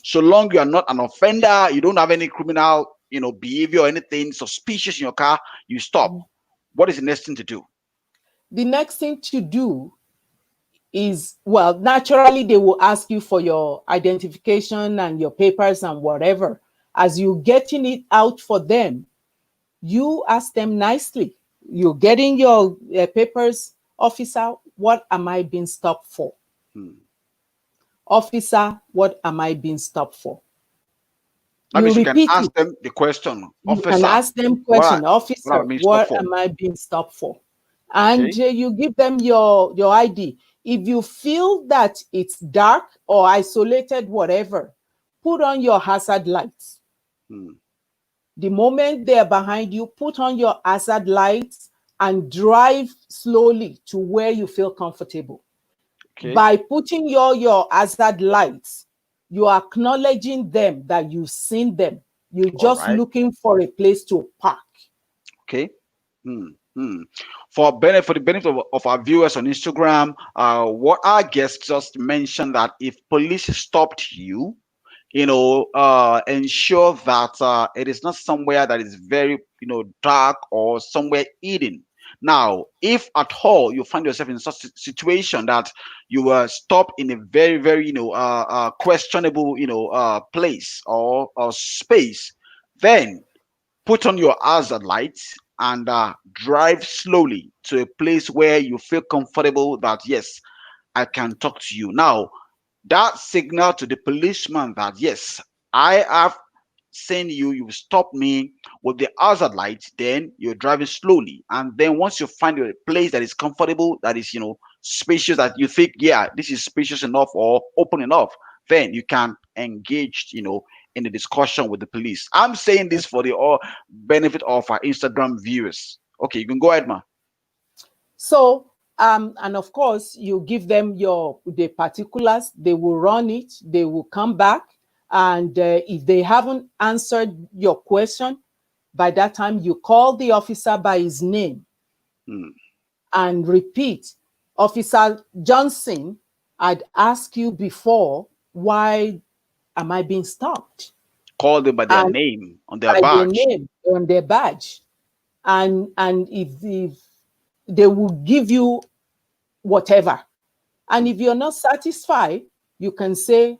So long you are not an offender, you don't have any criminal, behavior or anything suspicious in your car, you stop. What is the next thing to do? The next thing to do is, well, naturally they will ask you for your identification and your papers and whatever. As you getting it out for them, you ask them nicely. You're getting your papers, officer, what am I being stopped for? Hmm. Officer, what am I being stopped for? That You means you can repeat ask it. them the question, You can officer, ask them what question, what officer, am I stopped what for? am I being stopped for? And Okay. you give them your ID. If you feel that it's dark or isolated, whatever, put on your hazard lights. Hmm. The moment they're behind you, put on your hazard lights and drive slowly to where you feel comfortable. Okay. By putting your hazard lights, you are acknowledging them that you've seen them. You're All just right. looking for a place to park. Okay. Hmm. Hmm. For the benefit of our viewers on Instagram, what our guest just mentioned that if police stopped you, ensure that it is not somewhere that is very, dark or somewhere hidden. Now, if at all you find yourself in such a situation that you were stopped in a very, very, questionable, place or space, then put on your hazard lights and drive slowly to a place where you feel comfortable that yes, I can talk to you. Now, that signal to the policeman that yes, I have seen you, you stop me with the hazard light, then you're driving slowly. And then once you find a place that is comfortable, that is, spacious, that you think, yeah, this is spacious enough or open enough, then you can engage, in the discussion with the police. I'm saying this for the all benefit of our Instagram viewers. Okay, you can go ahead, ma. So, and of course, you give them the particulars. They will run it. They will come back, and if they haven't answered your question, by that time you call the officer by his name Hmm. and repeat, Officer Johnson, I'd asked you before, why am I being stopped? Call them by their And name on their by their badge. name on their badge. And if they will give you whatever. And if you're not satisfied, you can say,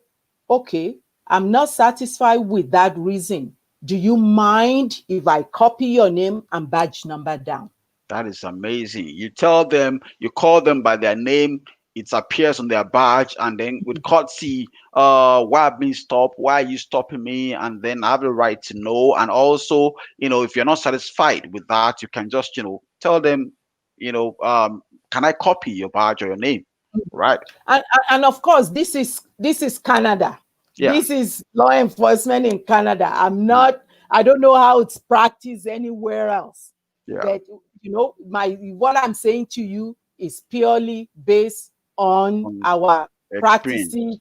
okay, I'm not satisfied with that reason. Do you mind if I copy your name and badge number down? That is amazing. You tell them, you call them by their name, it appears on their badge, and then with courtesy, why I've been stopped, why are you stopping me? And then I have the right to know. And also, if you're not satisfied with that, you can just, tell them, can I copy your badge or your name? Right? And of course, this is Canada. Yeah. This is law enforcement in Canada. Mm. I don't know how it's practiced anywhere else. Yeah. But my what I'm saying to you is purely based on On our experience practices in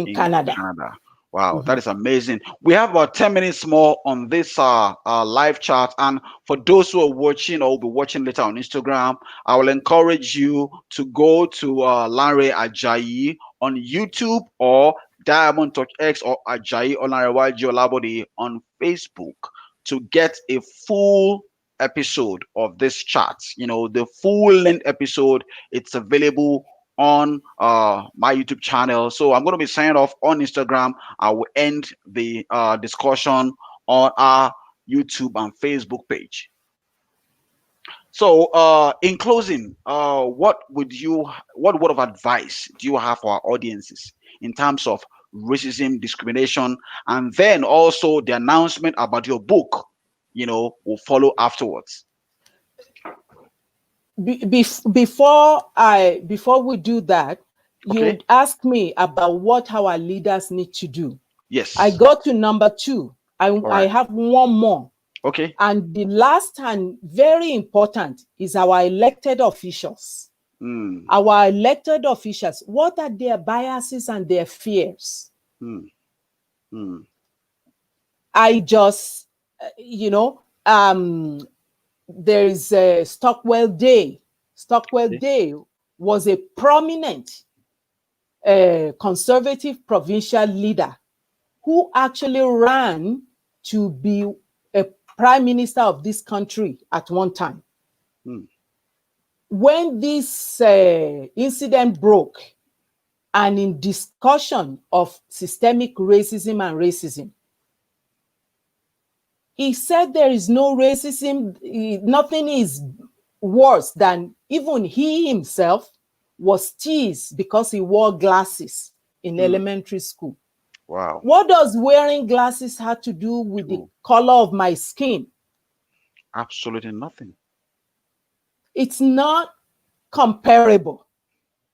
in Canada. Canada. Wow, that Mhm. is amazing. We have about 10 minutes more on this live chat. And for those who are watching or will be watching later on Instagram, I will encourage you to go to Lanre Ajayi on YouTube or Diamond Touch X or Ajayi Olarewaji Olabode on Facebook to get a full episode of this chat. The full length episode. It's available on my YouTube channel. So I'm going to be signing off on Instagram. I will end the discussion on our YouTube and Facebook page. So, in closing, what word of advice do you have for our audiences in terms of racism, discrimination, and then also the announcement about your book, will follow afterwards. Before we do that, Okay. you ask me about what our leaders need to do. I Yes. go to number 2. All I right. have one more. Okay. And the last and very important is our elected officials. Hmm. Our elected officials, what are their biases and their fears? Hmm. Hmm. I just, there is a Stockwell Day. Stockwell Okay. Day was a prominent conservative provincial leader who actually ran to be a prime minister of this country at one time. Hmm. When this incident broke, and in discussion of systemic racism and racism, he said there is no racism, nothing is worse than even he himself was teased because he wore glasses in Hmm. elementary school. Wow. What does wearing glasses have to do with the True. color of my skin? Absolutely nothing It's not comparable,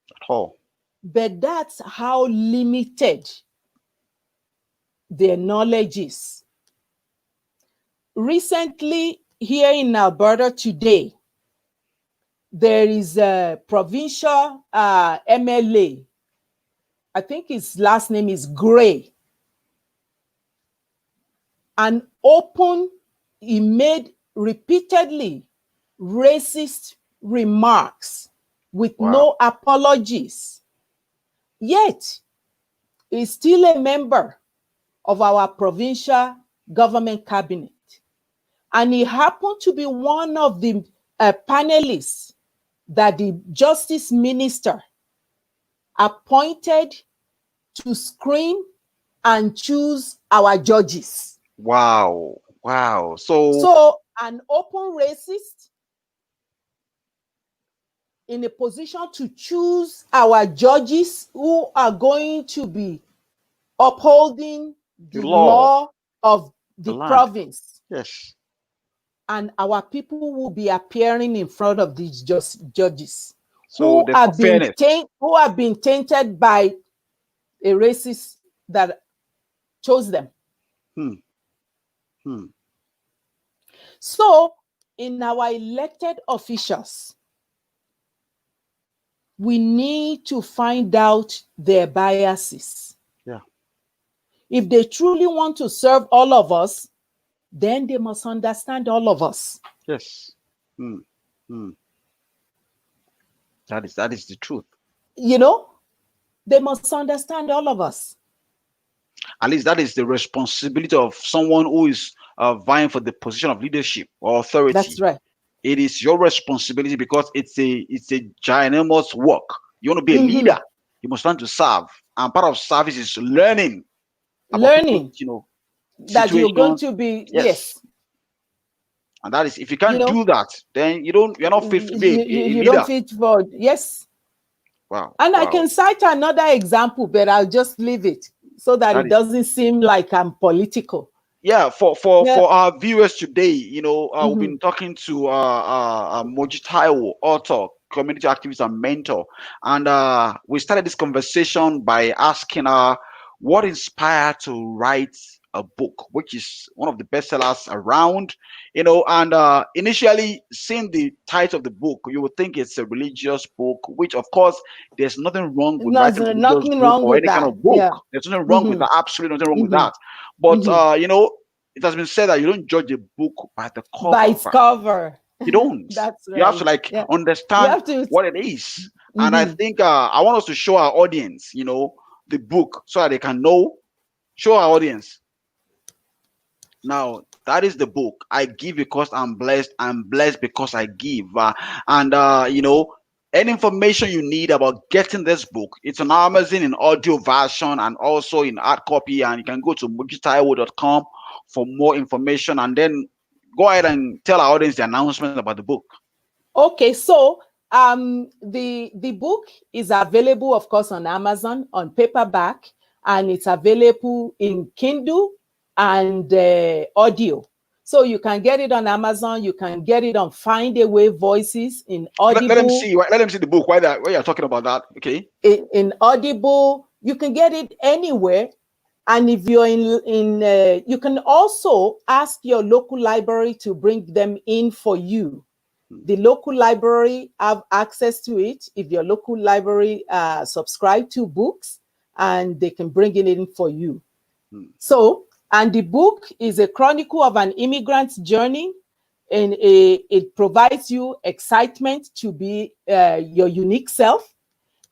at all. but that's how limited their knowledge is. Recently, here in Alberta today, there is a provincial MLA. I think his last name is Gray. And he made repeatedly racist remarks with Wow. no apologies. Yet, he's still a member of our provincial government cabinet. And he happened to be one of the panelists that the justice minister appointed to screen and choose our judges. Wow. Wow. So So, an open racist in a position to choose our judges who are going to be upholding the the law, law of the the land. province. Yes. And our people will be appearing in front of these judges So there's no fairness. who have been tainted by a racist that chose them. Hmm. Hmm. So, in our elected officials, we need to find out their biases. Yeah. If they truly want to serve all of us, then they must understand all of us. Yes. Hmm. Hmm. That is the truth. They must understand all of us. At least that is the responsibility of someone who is vying for the position of leadership or That's authority. right. It is your responsibility because it's a ginormous work. You want to be a Mhm. leader, you must learn to serve, and part of service is learning about people's, Learning that you're going situations. to be, Yes, yes, and that is if you you can't know, do that, then you're not fit to be a you don't leader. fit for, yes. Wow, And I wow. can cite another example, but I'll just leave it so that That it is doesn't seem like I'm political. Yeah, for Yeah. for our viewers today, we've Mhm. been talking to Moji Taiwo, author, community activist, and mentor, and we started this conversation by asking her what inspired to write a book, which is one of the bestsellers around, and initially seeing the title of the book, you would think it's a religious book, which of course there's nothing wrong with No, writing a there's religious nothing book wrong or with any kind that. of book. Yeah. There's nothing wrong with Mhm. that. Absolutely nothing wrong with Mhm. that. But Mhm. it has been said that you don't judge a book by the By cover. its cover. You don't. That's You have to right. like Yeah. You understand have to. what it is. And I Mhm. think I want us to show our audience, the book so that they can know. Show our audience. Now, that is the book. I give because I'm blessed. I'm blessed because I give. And any information you need about getting this book, it's on Amazon in audio version and also in hard copy. And you can go to mujitaiwo.com for more information. And then go ahead and tell our audience the announcement about the book. Okay, so the book is available, of course, on Amazon on paperback, and it's available in Kindle and audio. So you can get it on Amazon. You can get it on Find a Way Voices in Let them Audible. see. Let them see the book. Why you're talking about that? Okay. In Audible, you can get it anywhere. And if you're you can also ask your local library to bring them in for you. The local library have access to it if your local library subscribe to books, and they can bring it in for you. So, and the book is a chronicle of an immigrant's journey, and it provides you excitement to be your unique self.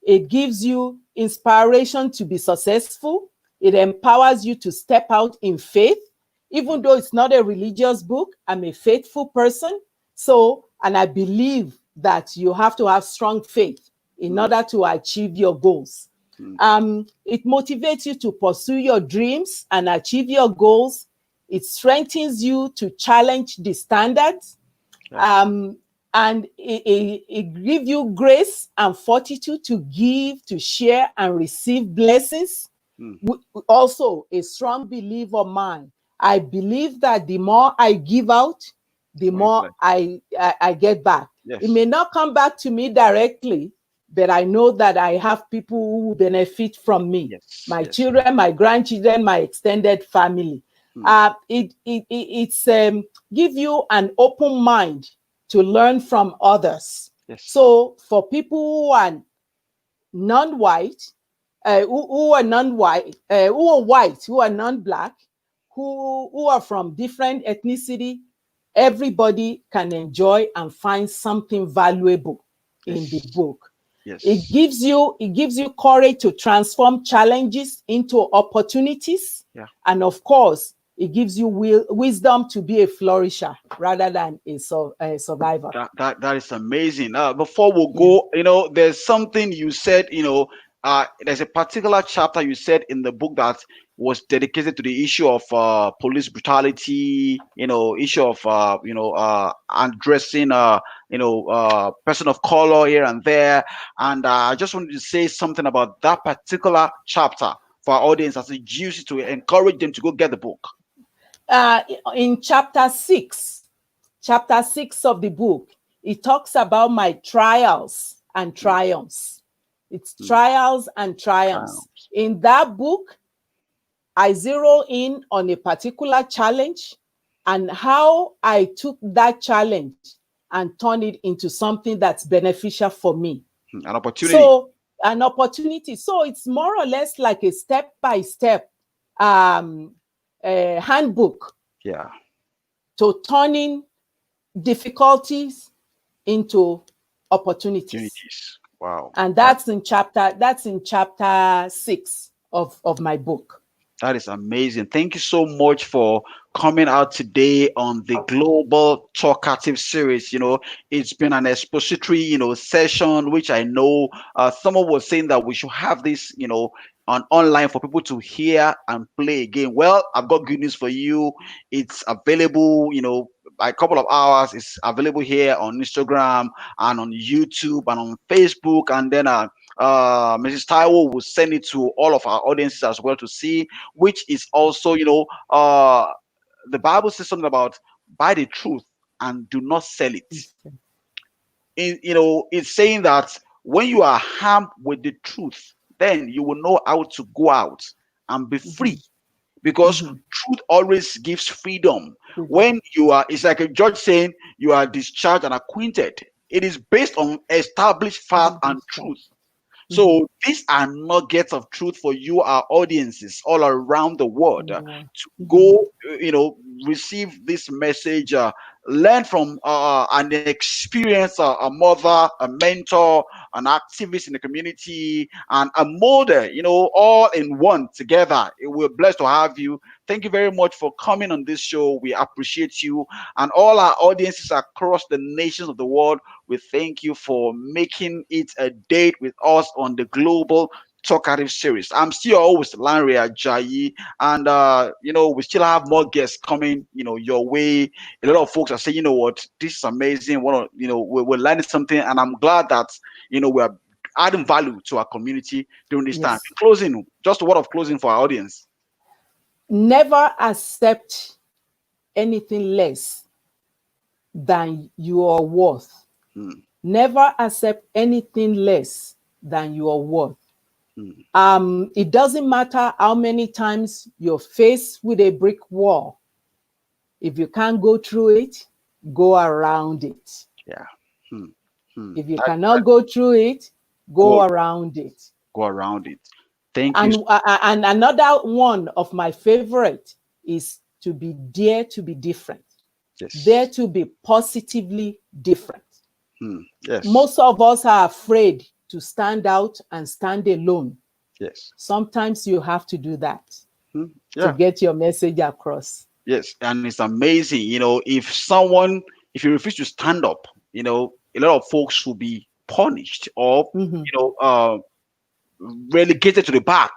It gives you inspiration to be successful. It empowers you to step out in faith. Even though it's not a religious book, I'm a faithful person. So, and I believe that you have to have strong faith in order to achieve your goals. It motivates you to pursue your dreams and achieve your goals. It strengthens you to challenge the standards. And it gives you grace and fortitude to give, to share, and receive blessings. Also, a strong believer of mine. I believe that the more I give out, the more I get back. Yes. It may not come back to me directly, but I know that I have people who benefit from me. Yes. My Yes. children, my grandchildren, my extended family. It's give you an open mind to learn from others. Yes. So for people who are non-white, who are non-white, who are white, who are non-black, who are from different ethnicity, everybody can enjoy and find something valuable in the book. Yes. It gives you courage to transform challenges into opportunities. Yeah. And of course, it gives you wisdom to be a flourisher rather than a survivor. That is amazing. Before we go, there's something you said. There's a particular chapter you said in the book that was dedicated to the issue of police brutality. Issue of undressing person of color here and there. And I just wanted to say something about that particular chapter for our audience as a juicy to encourage them to go get the book. In chapter 6 of the book, it talks about my trials and triumphs. It's trials and triumphs. In that book, I zero in on a particular challenge and how I took that challenge and turned it into something that's beneficial for me. An opportunity. So, an opportunity. So it's more or less like a step-by-step handbook. Yeah. To turning difficulties into opportunities. Wow. And that's in chapter 6 of my book. That is amazing. Thank you so much for coming out today on the Global Talkative series. It's been an expository, session, which I know someone was saying that we should have this, on online for people to hear and play again. Well, I've got good news for you. It's available, by a couple of hours. It's available here on Instagram and on YouTube and on Facebook. And then Mrs. Taiwo will send it to all of our audiences as well to see, which is also, the Bible says something about buy the truth and do not sell it. It's saying that when you are harmed with the truth, then you will know how to go out and be free. Because truth always gives freedom. When it's like a judge saying you are discharged and acquitted. It is based on established fact and truth. So these are nuggets of truth for you, our audiences all around the world, to go, receive this message, learn from an experienced, a mother, a mentor, an activist in the community, and a molder, all in one together. We're blessed to have you. Thank you very much for coming on this show. We appreciate you and all our audiences across the nations of the world. We thank you for making it a date with us on the Global Talkative series. I'm still always Lanre Ajayi, and we still have more guests coming, your way. A lot of folks are saying, what, this is amazing. We're learning something, and I'm glad that we're adding value to our community during this time. Yes. Closing, just a word of closing for our audience. Never accept anything less than you are worth. Hmm, Never accept anything less than you are worth. hmm. It doesn't matter how many times you're faced with a brick wall. If you can't go through it, go around it. Yeah. Hmm, hmm. If you That, cannot go through it, go go around it. go around it. Thank you. And another one of my favorite is to be dare to be different, dare Yes. to be positively different. Yes. Most of us are afraid to stand out and stand alone. Yes. Sometimes you have to do that Hmm, to yeah. get your message across. Yes. And it's amazing. If you refuse to stand up, a lot of folks will be punished or, Mhm. you know, uh, relegated to the back.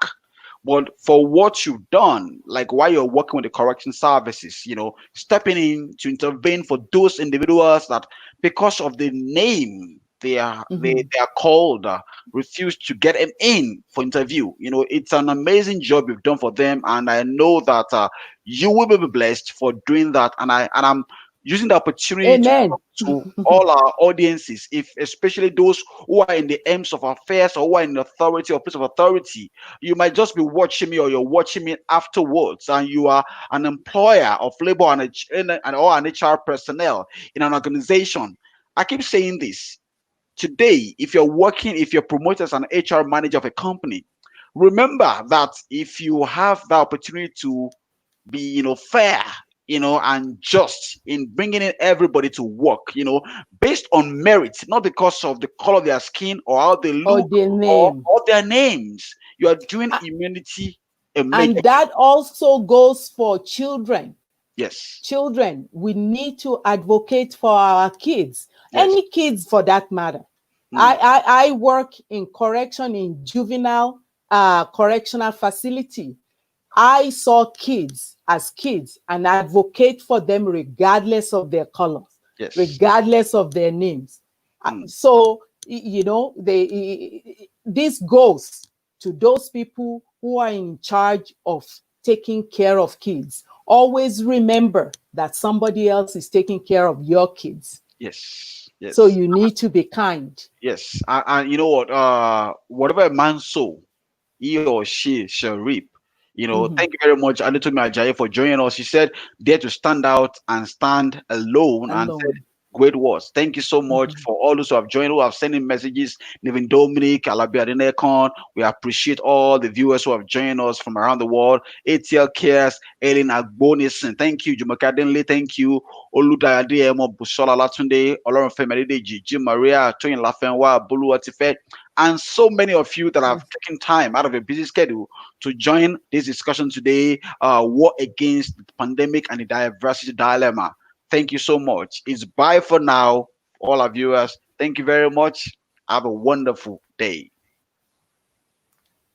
But for what you've done, like while you're working with the correction services, stepping in to intervene for those individuals that, because of the name Mhm. they are called, refuse to get an in for interview. It's an amazing job you've done for them, and I know that you will be blessed for doing that. And I'm using the opportunity to Amen. talk to all our audiences, if especially those who are in the aims of affairs or who are in authority or place of authority. You might just be watching me, or you're watching me afterwards, and you are an employer of labor or an HR personnel in an organization. I keep saying this today. If you're promoted as an HR manager of a company, remember that if you have the opportunity to be fair, and just in bringing in everybody to work, based on merit, not because of the color of their skin or how they Or look the or, name. or their names, you are doing immunity a major. And that also goes for children. Yes. Children, we need to advocate for our kids, Yes. any kids for that matter. Hmm. I work in correction in juvenile correctional facility. I saw kids as kids and advocate for them regardless of their colors, Yes. regardless of their names. Hmm. So, this goes to those people who are in charge of taking care of kids. Always remember that somebody else is taking care of your kids. Yes. So Yes. you need to be kind. Yes. And you know what? Whatever a man sow, he or she shall reap. Mhm. Thank you very much, Adetomi Ajayi, for joining us. She said, dare to stand out and stand alone, and said, Alone. great words. Thank you so much Mhm. for all those who have joined, who have sent in messages. Nevin Dominic, Alabi Adenekon. We appreciate all the viewers who have joined us from around the world. ATL Cares, Ellen Agbonison. Thank you, Jumaka Denley. Thank you, Oludayade Emo Busola Latunde, Olorun Femeride, Jim Maria, Toyin Lafenwa, Bulu Atife, and so many of you that have taken time out of your busy schedule to join this discussion today. War against the pandemic and the diversity dilemma. Thank you so much. It's bye for now, all our viewers. Thank you very much. Have a wonderful day.